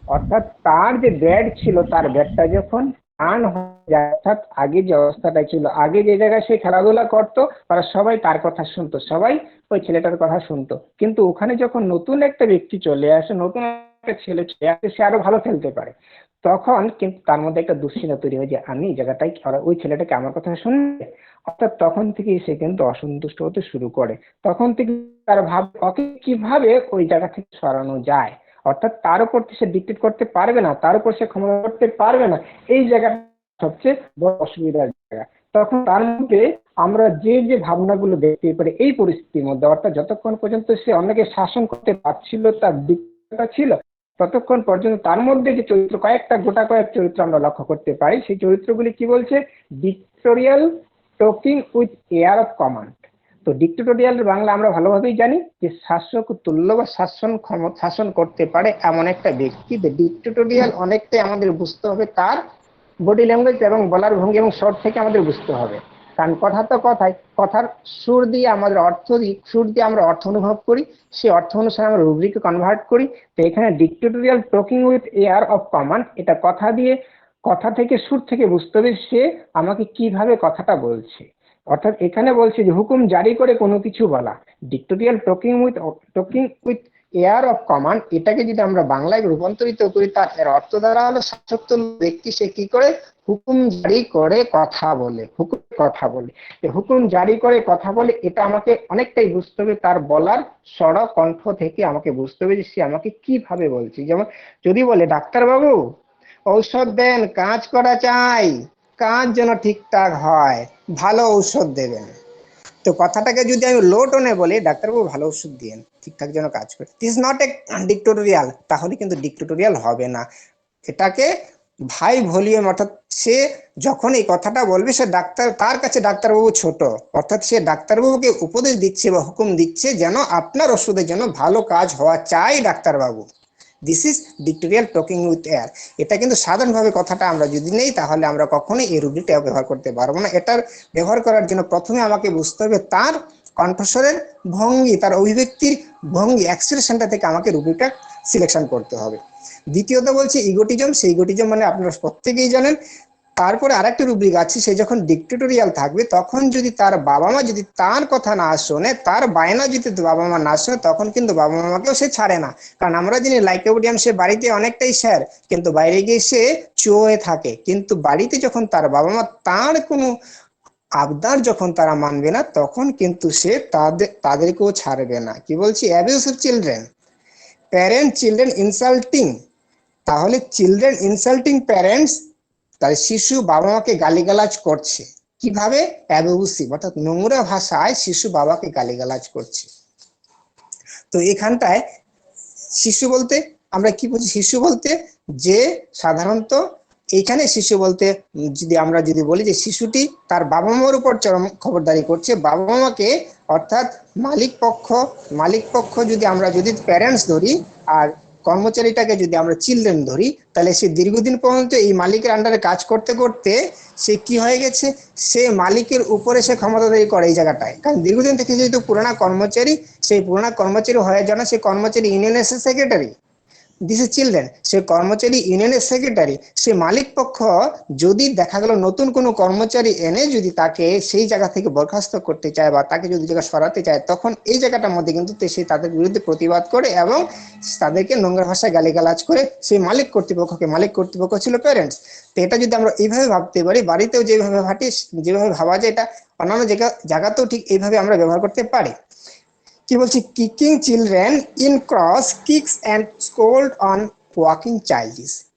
অর্থাৎ তার যে ব্যাড ছিল তার ব্যাডটা যখন টার্ন হয়ে যায়, অর্থাৎ আগে যে অবস্থাটা ছিল, আগে যে জায়গায় সে খেলাধুলা করতো তারা সবাই তার কথা শুনতো, সবাই ওই ছেলেটার কথা শুনতো, কিন্তু ওখানে যখন নতুন একটা ব্যক্তি চলে আসে, নতুন একটা ছেলে চলে আসে, সে আরো ভালো খেলতে পারে, তখন কিন্তু তার মধ্যে একটা দুশ্চিন্তা তৈরি হয় যে আমি এই জায়গাটাই ওই ছেলেটাকে আমার কথা শুনবে। অর্থাৎ তখন থেকে সে কিন্তু অসন্তুষ্ট হতে শুরু করে, তখন থেকে তার ওকে কিভাবে ওই জায়গা থেকে সরানো যায়, অর্থাৎ তার উপর সে ডিক্টেট করতে পারবে না, তার উপর সে ক্ষমতা করতে পারবে না, এই জায়গাটা সবচেয়ে বড় অসুবিধার জায়গা। তখন তার মধ্যে আমরা যে যে ভাবনাগুলো দেখতে পারি এই পরিস্থিতির মধ্যে, অর্থাৎ যতক্ষণ পর্যন্ত সে অন্যকে শাসন করতে পারছিল, তার দিকটা ছিল, ততক্ষণ পর্যন্ত তার মধ্যে যে চরিত্র, কয়েক চরিত্র আমরা লক্ষ্য করতে পারি, সেই চরিত্রগুলি কি বলছে, dictatorial talking with air of command. তো ডিক্টেটোরিয়াল বাংলা আমরা ভালোভাবেই জানি যে শাসক তুল্য বা শাসন করতে পারে এমন একটা ব্যক্তি। ডিক্টেটোরিয়াল অনেকটাই আমাদের বুঝতে হবে তার বডি ল্যাঙ্গুয়েজ এবং বলার ভঙ্গি এবং শর্ট থেকে আমাদের বুঝতে হবে, কারণ কথা তো কথাই, কথার সুর দিয়ে আমাদের সুর দিয়ে আমরা অর্থ অনুভব করি, সেই অর্থ অনুসারে আমরা রুব্রিকে কনভার্ট করি। তো এখানে dictatorial talking with air of command, এটা কথা থেকে সুর থেকে বুঝতে হবে সে আমাকে কিভাবে কথাটা বলছে। অর্থাৎ এখানে বলছে যে হুকুম জারি করে কোনো কিছু বলা, dictatorial talking with air of command, এটাকে যদি আমরা বাংলায় রূপান্তরিত করি তার এর অর্থ দ্বারা হলো শাসক ব্যক্তি সে কি করে, হুকুম জারি করে কথা বলে, হুকুম জারি করে কথা বলে, এটা আমাকে অনেকটাই বুঝতে হবে, তার বলার স্বর কণ্ঠ থেকে আমাকে বুঝতে হবে যে সে আমাকে কিভাবে বলছে। যেমন যদি বলে ডাক্তারবাবু ঔষধ দেন, কাজ করা চাই, কাজ যেন ঠিকঠাক হয়, ভালো ঔষধ দেবেন। তো কথাটাকে যদি আমি লো টোনে বলি, ডাক্তারবাবু ভালো ওষুধ দিন, ঠিকঠাক যেন কাজ করে, দিস নট এ ডিক্টেটোরিয়াল, তাহলে কিন্তু ডিক্টেটোরিয়াল হবে না। এটাকে ভাই ভলিউম, অর্থাৎ সে যখন এই কথাটা বলবে সে তার কাছে ডাক্তারবাবু ছোট, অর্থাৎ সে ডাক্তারবাবুকে উপদেশ দিচ্ছে বা হুকুম দিচ্ছে যেন আপনার ওষুধের জন্য ভালো কাজ হওয়া চাই ডাক্তারবাবু। This is dictatorial talking with air. এটা কিন্তু সাধারণভাবে কথাটা আমরা যদি নেই তাহলে আমরা কখনোই এই রূপটা ব্যবহার করতে পারবো না। এটার ব্যবহার করার জন্য প্রথমে আমাকে বুঝতে হবে তার কণ্ঠস্বরের ভঙ্গি, তার অভিব্যক্তির ভঙ্গি এক্সপ্রেশনটা থেকে আমাকে রুব্রিকটা সিলেকশন করতে হবে। দ্বিতীয়ত বলছে ইগোটিজম, সেই ইগোটিজম মানে আপনারা প্রত্যেকেই জানেন। তারপরে আরেকটা রুব্রিক আছে, সে যখন ডিক্টেটোরিয়াল থাকবে তখন যদি তার বাবা মা যদি তার কথা না শোনে, তার বায়না যদি বাবা মা না শোনে, তখন কিন্তু বাবা মাকেও সে ছাড়ে না। কারণ আমরা জানি লাইকেওডিয়াম সে বাড়িতে অনেকটাই স্যার, কিন্তু বাইরে গিয়ে সে চুয়োয়ে থাকে। কিন্তু বাড়িতে যখন তার বাবা মা তার কোনো আবদার যখন তারা মানবে না, তখন কিন্তু সে তাদেরকেও ছাড়বে না। কি বলছি, abusive children, parent children insulting. তাহলে চিলড্রেন ইনসাল্টিং প্যারেন্টস, তার শিশু বাবা মাকে গালিগালাজ করছে কিভাবে, অ্যাবিউসিভ, অর্থাৎ নোংরা ভাষায় শিশু বাবাকে গালিগালাজ করছে। তো এখানটায় শিশু বলতে আমরা কি বুঝি, শিশু বলতে যে সাধারণত এইখানে শিশু বলতে যদি বলি যে শিশুটি তার বাবা মার উপর চরম খবরদারি করছে, বাবা মাকে অর্থাৎ মালিক পক্ষ যদি প্যারেন্টস ধরি, আর কর্মচারীটাকে যদি আমরা চিলড্রেন ধরি, তাহলে সে দীর্ঘদিন পর্যন্ত এই মালিকের আন্ডারে কাজ করতে করতে সে কি হয়ে গেছে, সে মালিকের উপরে সে ক্ষমতাদারি করে এই জায়গাটায়। কারণ দীর্ঘদিন থেকে যেহেতু পুরানা কর্মচারী, সেই পুরানা কর্মচারী হয়ে যায় না, সে কর্মচারী ইউনিয়নের সেক্রেটারি। দিস ইজ চিলড্রেন, সে কর্মচারী ইউনিয়নের সেক্রেটারি। সে মালিক পক্ষ যদি দেখা গেল নতুন কোনো কর্মচারী এনে যদি তাকে সেই জায়গা থেকে বরখাস্ত করতে চায় বা তাকে যদি জায়গা সরাতে চায়, তখন এই জায়গাটার মধ্যে কিন্তু সে তাদের বিরুদ্ধে প্রতিবাদ করে এবং তাদেরকে নোংরা ভাষায় গালিগালাজ করে সেই মালিক কর্তৃপক্ষ ছিল প্যারেন্টস। তো এটা যদি আমরা এইভাবে ভাবতে পারি, বাড়িতেও যেভাবে ভাবা যায়, এটা অন্যান্য জায়গাতেও ঠিক এইভাবে আমরা ব্যবহার করতে পারি। কি বলছি, kicking children in cross kicks and scold on walking child.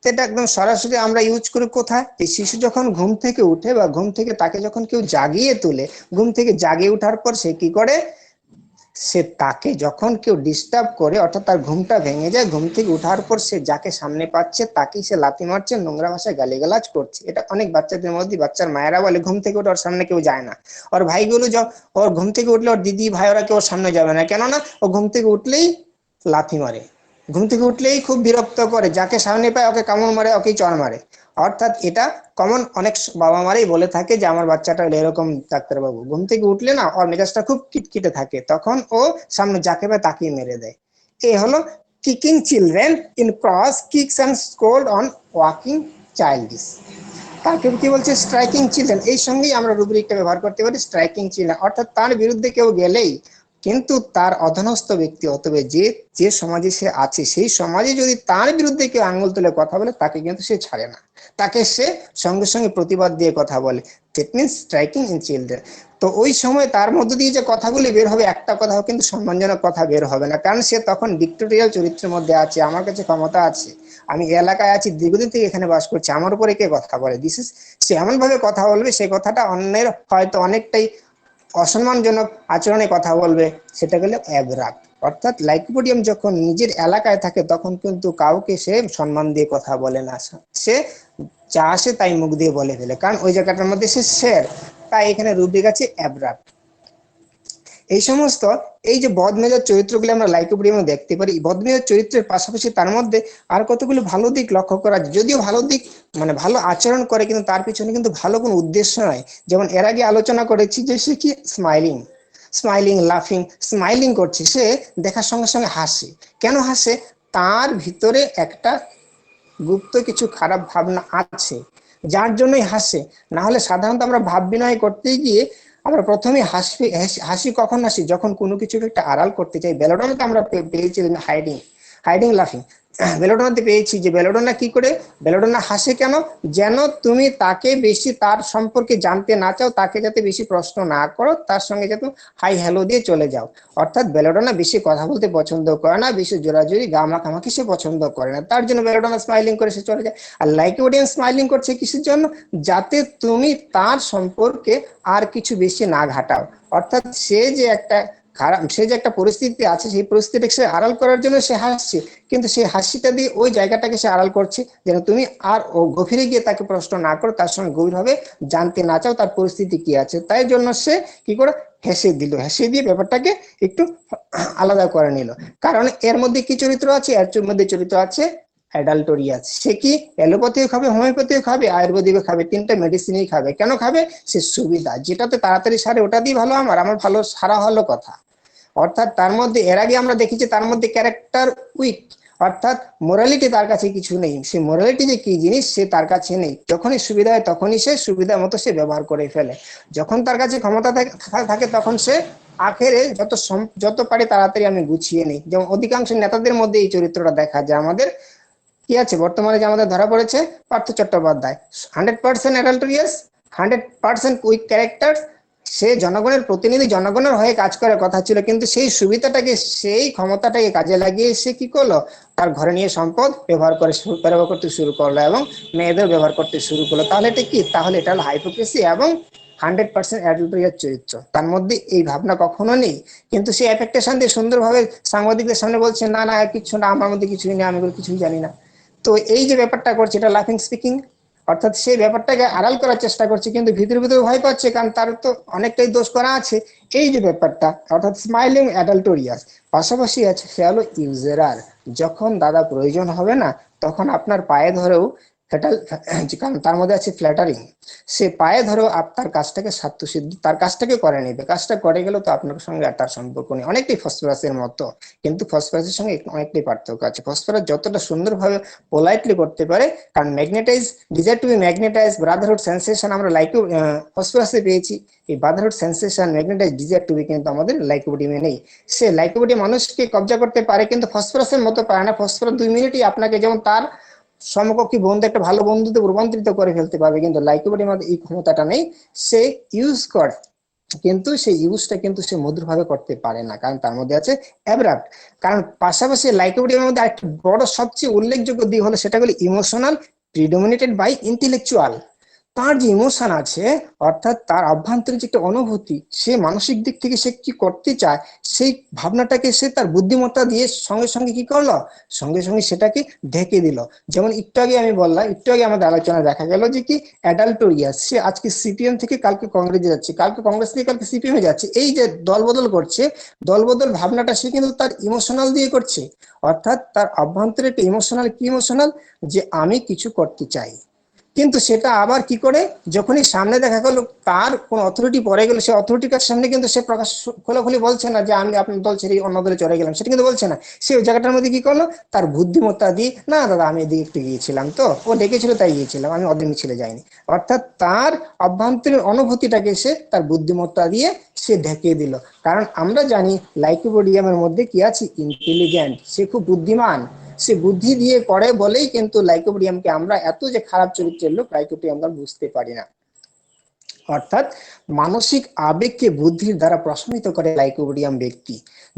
এটা একদম সরাসরি আমরা ইউজ করি কোথায়, এই শিশু যখন ঘুম থেকে উঠে বা ঘুম থেকে তাকে যখন কেউ জাগিয়ে তোলে, ঘুম থেকে জাগিয়ে ওঠার পর সে কি করে, সে তাকে যখন কেউ ডিস্টার্ব করে, অর্থাৎ তার ঘুমটা ভেঙে যায়, ঘুম থেকে ওঠার পর সে যাকে সামনে পাচ্ছে তাকেই সে লাথি মারছে, নোংরা ভাষায় গালিগালাজ করছে। এটা অনেক বাচ্চাদের মধ্যে, বাচ্চার মায়েরা বলে ঘুম থেকে উঠে ওর সামনে কেউ যায় না, ওর ভাইগুলো ওর ঘুম থেকে উঠলে ওর দিদি ভাই ওরা কেউ ওর সামনে যাবে না, কেননা ও ঘুম থেকে উঠলেই লাথি মারে, ঘুম থেকে উঠলেই খুব বিরক্ত করে, যাকে সামনে পায় ওকে কামড় মারে, ওকে চড় মারে। অর্থাৎ এটা কমন, অনেক বাবা মারাই বলে থাকে যে আমার বাচ্চাটা এরকম ডাক্তারবাবু, ঘুম থেকে উঠলে না ওর মেজাজটা খুব খিটখিটে থাকে, তখন ও সামনে যাকে পায় তাকিয়ে মেরে দেয়। এই হলো kicking children in cross kicks and scold on walking childish. তাকে কি বলছে, স্ট্রাইকিং চিলড্রেন। এই সঙ্গেই আমরা রুব্রিকটা ব্যবহার করতে পারি, স্ট্রাইকিং চিলড্রেন, অর্থাৎ তার বিরুদ্ধে কেউ গেলেই কিন্তু তার অধীনস্থ ব্যক্তি অথবা যে সমাজে সে আছে, সেই সমাজে যদি তার বিরুদ্ধে কেউ আঙ্গুল তুলে কথা বলে, তাকে কিন্তু সে ছাড়ে না, তাকে সে সঙ্গে সঙ্গে প্রতিবাদ দিয়ে কথা বলে। That means striking in children. তো ওই সময় তার মধ্য দিয়ে যে কথাগুলি বের হবে, একটা কথাও কিন্তু সম্মানজনক কথা বের হবে না, কারণ সে তখন ডিক্টেটোরিয়াল চরিত্রের মধ্যে আছে, আমার কাছে ক্ষমতা আছে, আমি এলাকায় আছি, দীর্ঘদিন থেকে এখানে বাস করছি, আমার উপরে কে কথা বলে, দিস ইজ, সে এমন ভাবে কথা বলবে, সেই কথাটা অন্যের হয়তো অনেকটাই অসম্মানজনক আচরণে কথা বলবে, সেটা গেলে অ্যাবরাপ্ট। অর্থাৎ লাইকোপোডিয়াম যখন নিজের এলাকায় থাকে, তখন কিন্তু কাউকে সে সম্মান দিয়ে কথা বলে না, সে যা আসে তাই মুখ দিয়ে বলে ফেলে, কারণ ওই জায়গাটার মধ্যে সে শের। তাই এখানে রুব্রিক আছে অ্যাবরাপ্ট। এই সমস্ত এই যে বদমেজাজ চরিত্রগুলো আমরা লাইকোপোডিয়ামে দেখতে পারি, বদমেজাজ চরিত্রের পাশাপাশি তার মধ্যে আর কতগুলো ভালো দিক লক্ষ্য করা যায়, যদিও ভালো দিক মানে ভালো আচরণ করে, কিন্তু তার পিছনে কিন্তু ভালো কোনো উদ্দেশ্য নয়। যেমন এর আগে আলোচনা করেছি যে সে কি স্মাইলিং লাফিং, স্মাইলিং করছে, সে দেখার সঙ্গে সঙ্গে হাসে। কেন হাসে, তার ভিতরে একটা গুপ্ত কিছু খারাপ ভাবনা আছে, যার জন্যই হাসে। না হলে সাধারণত আমরা ভাব বিনয় করতে গিয়ে আমরা প্রথমে হাসি কখন হাসি, যখন কোনো কিছু একটা আড়াল করতে চাই। বেলোডোনাতে আমরা পেয়েছি হাইডিং লাফিং, বেলোডোনাতে পেয়েছি যে বেলোডোনা কি করে, বেলোডোনা হাসে কেন, যেন তুমি তাকে বেশি তার সম্পর্কে জানতে না চাও, তাকে যাতে বেশি প্রশ্ন না করো, তার সঙ্গে যাতে হাই হ্যালো দিয়ে চলে যাও। অর্থাৎ বেলোডোনা বেশি কথা বলতে পছন্দ করে না, বেশি জোরাজোরি গা মাখামাখি সে পছন্দ করে না, তার জন্য বেলোডোনা স্মাইলিং করে সে চলে যায়। আর লাইকোপোডিয়াম স্মাইলিং করছে কিসের জন্য, যাতে তুমি তার সম্পর্কে আর কিছু বেশি না ঘাটাও। অর্থাৎ সে যে একটা পরিস্থিতি আছে, সেই পরিস্থিতিটাকে সে আড়াল করার জন্য সে হাসছে, কিন্তু সেই হাসিটা দিয়ে ওই জায়গাটাকে সে আড়াল করছে, যেন তুমি আর ও গভীরে গিয়ে তাকে প্রশ্ন না করো, তার সঙ্গে গভীরভাবে জানতে না চাও তার পরিস্থিতি কি আছে। তাই জন্য সে কি করে হেসে দিয়ে ব্যাপারটাকে একটু আলাদা করে নিল। কারণ এর মধ্যে কি চরিত্র আছে, এর মধ্যে চরিত্র আছে অ্যাডাল্টোরিয়াস। সে কি অ্যালোপ্যাথিও খাবে, হোমিওপ্যাথিও খাবে, আয়ুর্বেদিকও খাবে, তিনটা মেডিসিনই খাবে। কেন খাবে, সে সুবিধা, যেটাতে তাড়াতাড়ি সারে ওটা দিয়ে ভালো, আমার ভালো সারা হলো কথা। অর্থাৎ তার মধ্যে এর আগে আমরা দেখেছি তার মধ্যে ক্যারেক্টার উইক, অর্থাৎ মোরালিটি তার কাছে কিছু নেই। সে মোরালিটি যে কি জিনিস সে তার কাছে নেই। যখনই সুবিধা হয় তখনই সে সুবিধা মতো সে ব্যবহার করে ফেলে। যখন তার কাছে ক্ষমতা থাকে তখন সে আখেরে যত পারে তাড়াতাড়ি আমি গুছিয়ে নিই। যেমন অধিকাংশ নেতাদের মধ্যে এই চরিত্রটা দেখা যায়। আমাদের কি আছে বর্তমানে যে আমাদের ধরা পড়েছে পার্থ চট্টোপাধ্যায়, 100% অ্যাডাল্টেরিয়াস, 100% উইক ক্যারেক্টার। সে জনগণের প্রতিনিধি, জনগণের হয়ে কাজ করার কথা ছিল, কিন্তু সেই সুবিধাটাকে সেই ক্ষমতাটাকে কাজে লাগিয়ে সে কি করলো, তার ঘরে নিয়ে সম্পদ ব্যবহার করতে শুরু করলো এবং মেয়েদের ব্যবহার করতে শুরু করলো। তাহলে এটা কি? তাহলে এটা হলো হাইপোক্রেসি এবং 100% অ্যাডাল্টেরিয়াস চরিত্র। তার মধ্যে এই ভাবনা কখনো নেই, কিন্তু সে অ্যাফেক্টেশন দিয়ে সুন্দরভাবে সাংবাদিকদের সামনে বলছে না না কিছু না, আমার মধ্যে কিছুই নেই, আমি এগুলো কিছুই জানি না। তো এই যে ব্যাপারটা করছে এটা লাফিং স্পিকিং, অর্থাৎ সেই ব্যাপারটাকে আড়াল করার চেষ্টা করছে, কিন্তু ভিতরে ভিতরে ভয় পাচ্ছে, কারণ তার তো অনেকটাই দোষ করা আছে। এই যে ব্যাপারটা অর্থাৎ স্মাইলিং অ্যাডাল্টোরিয়াস। পাশাপাশি আছে সে হলো ইউজারার। যখন দাদা প্রয়োজন হবে না তখন আপনার পায়ে ধরেও কারণ তার মধ্যে আছে ফ্ল্যাটারিং, সে পায়ে ধরেও আপনার কাজটাকে স্বার্থসিদ্ধি তার কাজটাকে করে নেবে। কাজটা করে গেলেও তো আপনার সঙ্গে আর তার সম্পর্ক নেই। অনেকটাই ফসফরাসের মতো, কিন্তু ফসফরাসের সঙ্গে অনেকটাই পার্থক্য আছে। ফসফরাস যতটা সুন্দরভাবে পোলাইটলি করতে পারে, কারণ magnetize, desire to be magnetize, brotherhood sensation আমরা ফসফরাসে পেয়েছি। এই brotherhood sensation, magnetize, desire to be কিন্তু আমাদের লাইকোপিডিয়ামে নেই। সে লাইকোপিডিয়াম মানুষকে কবজা করতে পারে কিন্তু ফসফরাসের মতো পারে না। ফসফরাস 2 মিনিটই আপনাকে যেমন তার সমকক্ষী বন্ধু একটা ভালো বন্ধুতে রূপান্তরিত করে ফেলতে পারবে, কিন্তু লাইকোপিডিয়ামের মধ্যে এই ক্ষমতাটা নেই। সে ইউজ করে, কিন্তু সেই ইউজটা কিন্তু সে মধুরভাবে করতে পারে না, কারণ তার মধ্যে আছে অ্যাব্রাপ্ট। কারণ পাশাপাশি লাইকোপিডিয়ামের মধ্যে আরেকটা বড় সবচেয়ে উল্লেখযোগ্য দিক হলো সেটা হলো ইমোশনাল প্রিডোমিনেটেড বাই ইন্টেলেকচুয়াল। তার যে ইমোশন আছে, অর্থাৎ তার অভ্যন্তরীণ যে একটা অনুভূতি, সে মানসিক দিক থেকে সে কি করতে চায় সেই ভাবনাটাকে সে তার বুদ্ধিমত্তা দিয়ে সঙ্গে সঙ্গে কি করলো, সঙ্গে সঙ্গে সেটাকে ঢেকে দিল। যেমন একটু আগে আমি বললাম, একটু আগে আমাদের আলোচনা দেখা গেল যে কি অ্যাডাল্টোরিয়াস, সে আজকে সিপিএম থেকে কালকে কংগ্রেসে যাচ্ছে, কালকে কংগ্রেস থেকে কালকে সিপিএম এ যাচ্ছে। এই যে দলবদল করছে, দলবদল ভাবনাটা সে কিন্তু তার ইমোশনাল দিয়ে করছে। অর্থাৎ তার অভ্যন্তরে একটা ইমোশনাল, কি ইমোশনাল, যে আমি কিছু করতে চাই। কিন্তু সেটা আবার কি করে, যখনই সামনে দেখা গেল তার কোন অথরিটি পড়ে গেল, সে অথরিটির সামনে কিন্তু সে প্রকাশ খোলাখুলি বলছে না যে আমি আপনার দল ছেড়ে অন্য দলে চলে গেলাম, সেটা কিন্তু বলছে না। সে ওই জায়গাটার মধ্যে কি করলো, তার বুদ্ধিমত্তা দিয়ে, না দাদা আমি এদিকে একটু গিয়েছিলাম, তো ও ডেকেছিল তাই গিয়েছিলাম, আমি ওদের মিছিলে যাইনি। অর্থাৎ তার অভ্যন্তরীণ অনুভূতিটাকে সে তার বুদ্ধিমত্তা দিয়ে সে ঢেকে দিল। কারণ আমরা জানি লাইকোপিডিয়ামের মধ্যে কি আছে, ইন্টেলিজেন্ট, সে খুব বুদ্ধিমান, সে বুদ্ধি দিয়ে করে বলেই কিন্তু লাইকোপিডিয়ামকে আমরা এত যে খারাপ চরিত্রের লোক লাইকোপিডিয়াম আমরা বুঝতে পারি না। অর্থাৎ মানসিক আবেগকে বুদ্ধির দ্বারা প্রশমিত করে লাইকোপিডিয়াম ব্যক্তি,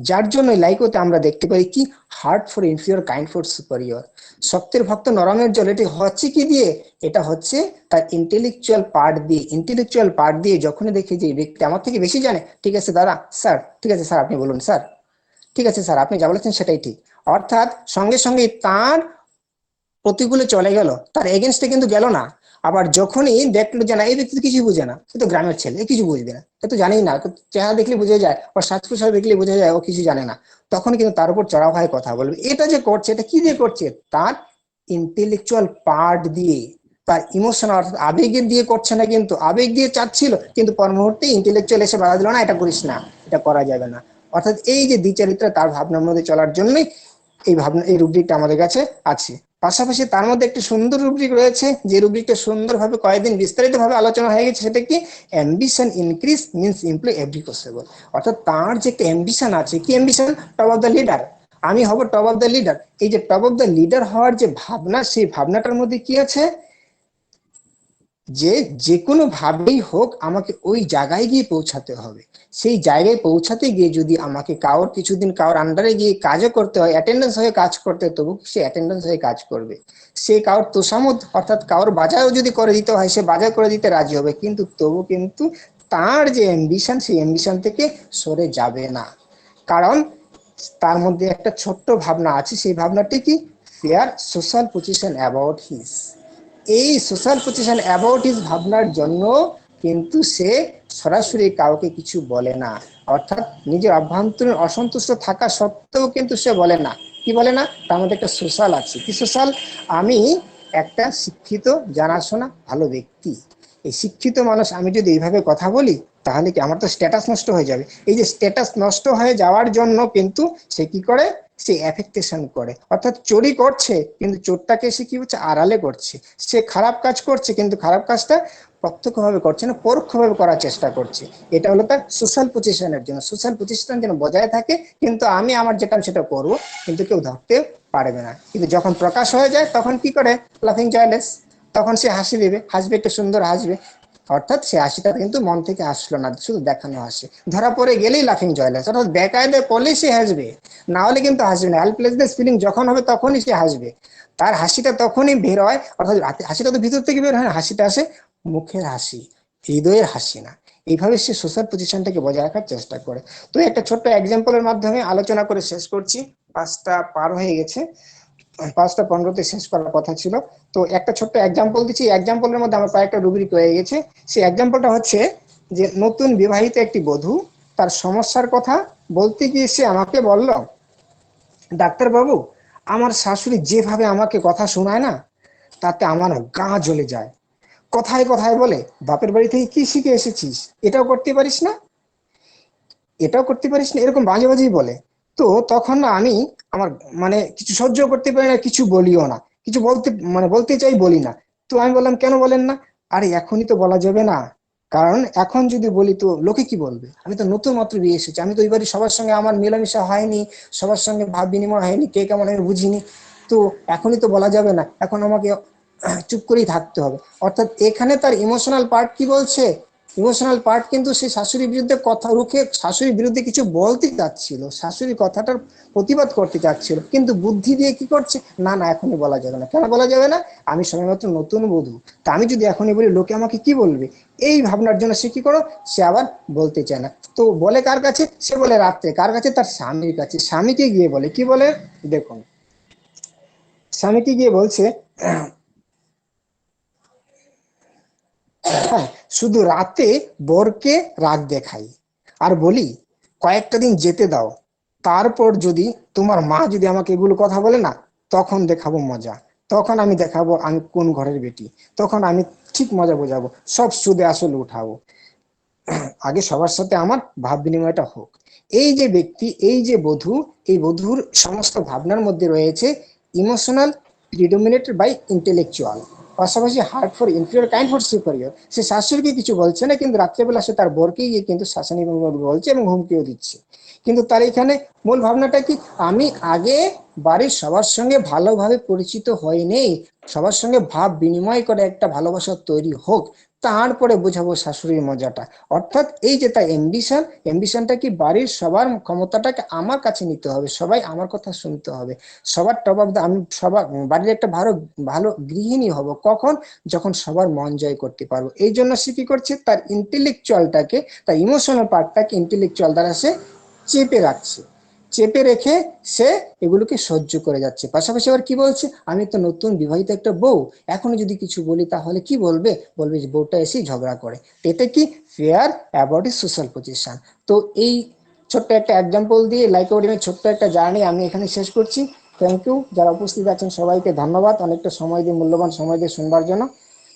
যার জন্য লাইকোতে আমরা দেখতে পাই কি, hard for inferior, kind for superior, শক্তের ভক্ত নরমের জল। এটি হচ্ছে কি দিয়ে, এটা হচ্ছে তার ইন্টেলেকচুয়াল পার্ট দিয়ে। ইন্টেলেকচুয়াল পার্ট দিয়ে যখনই দেখি যে ব্যক্তি আমার থেকে বেশি জানে, ঠিক আছে দাদা, স্যার ঠিক আছে স্যার আপনি বলুন, স্যার ঠিক আছে স্যার আপনি যা বলেছেন সেটাই ঠিক। অর্থাৎ সঙ্গে সঙ্গে তার প্রতিকূলে চলে গেল, তার এগেনস্টে কিন্তু গেল না। আবার যখনই দেখলো যে না এই ব্যক্তি তো কিছুই বুঝে না, সে তো গ্রামের ছেলে, এ কিছু বুঝবে না, এ তো জানেই না, চেহারা দেখলে বুঝে যায়, ওর সাজ পোশাক দেখলে বুঝে যায় ও কিছু জানে না, তখন কিন্তু তার উপর চড়াও হয়ে কথা বলবে। এটা যে করছে এটা কি দিয়ে করছে, তার ইন্টেলেকচুয়াল পার্ট দিয়ে, তার ইমোশনাল অর্থাৎ আবেগের দিয়ে করছে না, কিন্তু আবেগ দিয়ে চাচ্ছিল, কিন্তু পর মুহূর্তে ইন্টেলেকচুয়াল এসে বাধা দিল, না এটা করিস না, এটা করা যাবে না। অর্থাৎ এই যে দ্বিচারিত্র তার ভাবনার মধ্যে চলার জন্যই এই ভাবনা, এই রুব্রিকটা আমাদের কাছে আছে। পাশাপাশি তার মধ্যে একটি সুন্দর রুব্রিক রয়েছে, যে রুব্রিকটা সুন্দরভাবে কয়েকদিন বিস্তারিত ভাবে আলোচনা হয়ে গেছে, সেটা কি, ambition increase means employee every possible. অর্থাৎ তার যে একটা অ্যাম্বিশন আছে, কি ambition, top of the leader, আমি হব টপ অফ দ্য লিডার। এই যে টপ অফ দ্য লিডার হওয়ার যে ভাবনা, সেই ভাবনাটার মধ্যে কি আছে, যে যে কোনো ভাবেই হোক আমাকে ওই জায়গায় গিয়ে পৌঁছাতে হবে। সেই জায়গায় পৌঁছাতে গিয়ে যদি আমাকে কারোর কিছুদিন কারোর আন্ডারে গিয়ে কাজও করতে হয়, অ্যাটেন্ডেন্স হয়ে কাজ করতে হয়, তবু সে অ্যাটেন্ডেন্স হয়ে কাজ করবে। সে কারোর তোষামত অর্থাৎ কারোর বাজারও যদি করে দিতে হয়, সে বাজার করে দিতে রাজি হবে, কিন্তু তবু কিন্তু তার যে অ্যাম্বিশন, সেই অ্যাম্বিশন থেকে সরে যাবে না। কারণ তার মধ্যে একটা ছোট্ট ভাবনা আছে, সেই ভাবনাটি কি, fair social position about his. এই সোশ্যাল পজিশন অ্যাবাউট হিজ ভাবনার জন্য কিন্তু সে সরাসরি কাউকে কিছু বলে না। অর্থাৎ নিজের অভ্যন্তরীণ অসন্তুষ্ট থাকা সত্ত্বেও কিন্তু সে বলে না। কি বলে না, তার মধ্যে একটা সোশ্যাল আছে। কি সোশ্যাল, আমি একটা শিক্ষিত জানাশোনা ভালো ব্যক্তি, এই শিক্ষিত মানুষ, আমি যদি এইভাবে কথা বলি তাহলে কি আমার তো স্ট্যাটাস নষ্ট হয়ে যাবে। এই যে স্ট্যাটাস নষ্ট হয়ে যাওয়ার জন্য কিন্তু সে কি করে, সে অ্যাফেক্টেশন করে, অর্থাৎ চুরি করছে কিন্তু চোরটাকে সে কি হচ্ছে আড়ালে করছে, সে খারাপ কাজ করছে কিন্তু খারাপ কাজটা প্রত্যক্ষভাবে করছে না, পরোক্ষভাবে করার চেষ্টা করছে। এটা হলো তার সোশ্যাল পজিশনের জন্য, সোশ্যাল পজিশন যেন বজায় থাকে, কিন্তু আমি আমার যেটা সেটা করবো কিন্তু কেউ ধরতে পারবে না। কিন্তু যখন প্রকাশ হয়ে যায় তখন কি করে, লাফিং জয়লেস, তখন সে হাসি দেবে, হাসবে, একটু সুন্দর হাসবে, অর্থাৎ সে হাসিটা কিন্তু মন থেকে আসলো না, শুধু দেখানো হাসি। ধরা পড়ে গেলেই লাফিং জয়লেস, অর্থাৎ বেকায়দায় পড়লেই সে হাসবে, না হলে কিন্তু হাসবে না। হেল্পলেসনেস ফিলিং যখন হবে তখনই সে হাসবে, তার হাসিটা তখনই বের হয়, অর্থাৎ হাসিটা তো ভিতর থেকে বের হয় না, হাসিটা আসে মুখের হাসি, হৃদয়ের হাসি না। এইভাবে সে সোশ্যাল পজিশনটাকে বজায় রাখার চেষ্টা করে। তো একটা ছোট্ট এক্সাম্পলের মাধ্যমে আলোচনা করে শেষ করছি, 5টা পার হয়ে গেছে, 5টা 15-তে শেষ করার কথা ছিল। তো একটা ছোট্ট এক্সাম্পল দিচ্ছি, এক্সাম্পলের মধ্যে আমার কয়েকটা রুব্রিক হয়ে গেছে। সেই এক্সাম্পলটা হচ্ছে যে নতুন বিবাহিত একটি বধূ তার সমস্যার কথা বলতে গিয়ে সে আমাকে বলল, ডাক্তার বাবু, আমার শাশুড়ি যেভাবে আমাকে কথা শোনায় না, তাতে আমার গা জ্বলে যায়। কথায় কথায় বলে, বাপের বাড়ি থেকে কি শিখে এসেছিস, এটাও করতে পারিস না, এটাও করতে পারিস না, এরকম বাজে বাজেই বলে। তো তখন না আমি আমার মানে কিছু সহ্য করতে পারি না, কিছু বলিও না, কিছু বলতে মানে বলতে চাই বলি না। তো আমি বললাম, কেন বলেন না? আরে এখনই তো বলা যাবে না, কারণ এখন যদি বলি তো লোকে কি বলবে, আমি তো নতুন মাত্র বিয়ে এসেছি, আমি তো ওই বাড়ি সবার সঙ্গে আমার মেলামেশা হয়নি, সবার সঙ্গে ভাব বিনিময় হয়নি, কে কেমন আমি বুঝিনি। তো এখনই তো বলা যাবে না, এখন আমাকে চুপ করেই থাকতে হবে। অর্থাৎ এখানে তার ইমোশনাল পার্ট কি বলছে, ইমোশনাল পার্ট কিন্তু সে শাশুড়ির বিরুদ্ধে কথা রুখে শাশুড়ির বিরুদ্ধে কিছু বলতে চাচ্ছিল, শাশুড়ির কথাটার প্রতিবাদ করতে চাচ্ছিল, কিন্তু বুদ্ধি দিয়ে কি করছে, না না এখনই বলা যাবে না। কেন বলা যাবে না? আমি সবেমাত্র নতুন বধূ, তা আমি যদি এখনই বলি লোকে আমাকে কি বলবে, এই ভাবনার জন্য সে কি করো, সে আবার বলতে চায় না। তো বলে কার কাছে, সে বলে রাত্রে কার কাছে, তার স্বামীর কাছে। স্বামীকে গিয়ে বলে কি বলে, দেখুন স্বামীকে গিয়ে বলছে, হ্যাঁ, শুধু রাতে বরকে রাগ দেখাই আর বলি কয়েকটা দিন যেতে দাও, তারপর যদি তোমার মা যদি আমাকে এগুলো কথা বলে না, তখন দেখাবো মজা, তখন আমি দেখাবো আমি কোন ঘরের বেটি, তখন আমি ঠিক মজা বোঝাবো, সব সুদে আসলে উঠাবো। আগে সবার সাথে আমার ভাব বিনিময়টা হোক। এই যে ব্যক্তি, এই যে বধূ, এই বধূর সমস্ত ভাবনার মধ্যে রয়েছে ইমোশনাল প্রিডোমিনেটেড বাই ইন্টেলেকচুয়াল, পাশাপাশি hard for inferior, kind for superior. সে শাশুড়িকে কিছু বলছে না, কিন্তু রাত্রেবেলা সে তার বরকে গিয়ে কিন্তু শাসনী বলছে এবং হুমকিও দিচ্ছে। কিন্তু তার এখানে মূল ভাবনাটা কি, আমি আগে বাড়ির সবার সঙ্গে ভালোভাবে পরিচিত হয়নি, সবার সঙ্গে ভাব বিনিময় করে একটা ভালোবাসা তৈরি হোক, তারপরে বোঝাবো শাশুড়ির মজাটা। অর্থাৎ এই যে তার এম্বিশন, এম্বিশনটা কি বাড়ির সবার ক্ষমতাটাকে আমার কাছে নিতে হবে, সবাই আমার কথা শুনতে হবে, সবার টপ অফ দা, আমি সবার বাড়ির একটা ভালো ভালো গৃহিণী হব কখন, যখন সবার মন জয় করতে পারবো। এই জন্য সে কি করছে, তার ইন্টেলেকচুয়ালটাকে, তার ইমোশনাল পার্টটাকে ইন্টেলেকচুয়াল দ্বারা সে চেপে রাখছে, চেপে রেখে সে এগুলোকে সহ্য করে যাচ্ছে। পাশাপাশি আবার কি বলছে, আমি তো নতুন বিবাহিত একটা বউ, এখনো যদি কিছু বলি তাহলে কি বলবে, বলবে যে বউটা এসে ঝগড়া করে। এটা কি fair about is social position. তো এই ছোট্ট একটা এক্সাম্পল দিয়ে লাইকোডিনের ছোট্ট একটা জার্নি আমি এখানে শেষ করছি। থ্যাংক ইউ, যারা উপস্থিত আছেন সবাইকে ধন্যবাদ, অনেকটা সময় দিয়ে, মূল্যবান সময় দিয়ে শুনবার জন্য।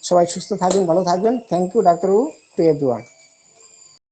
সবাই সুস্থ থাকবেন, ভালো থাকবেন। থ্যাংক ইউ ডাক্তারবাবু, টু এভরিওয়ান।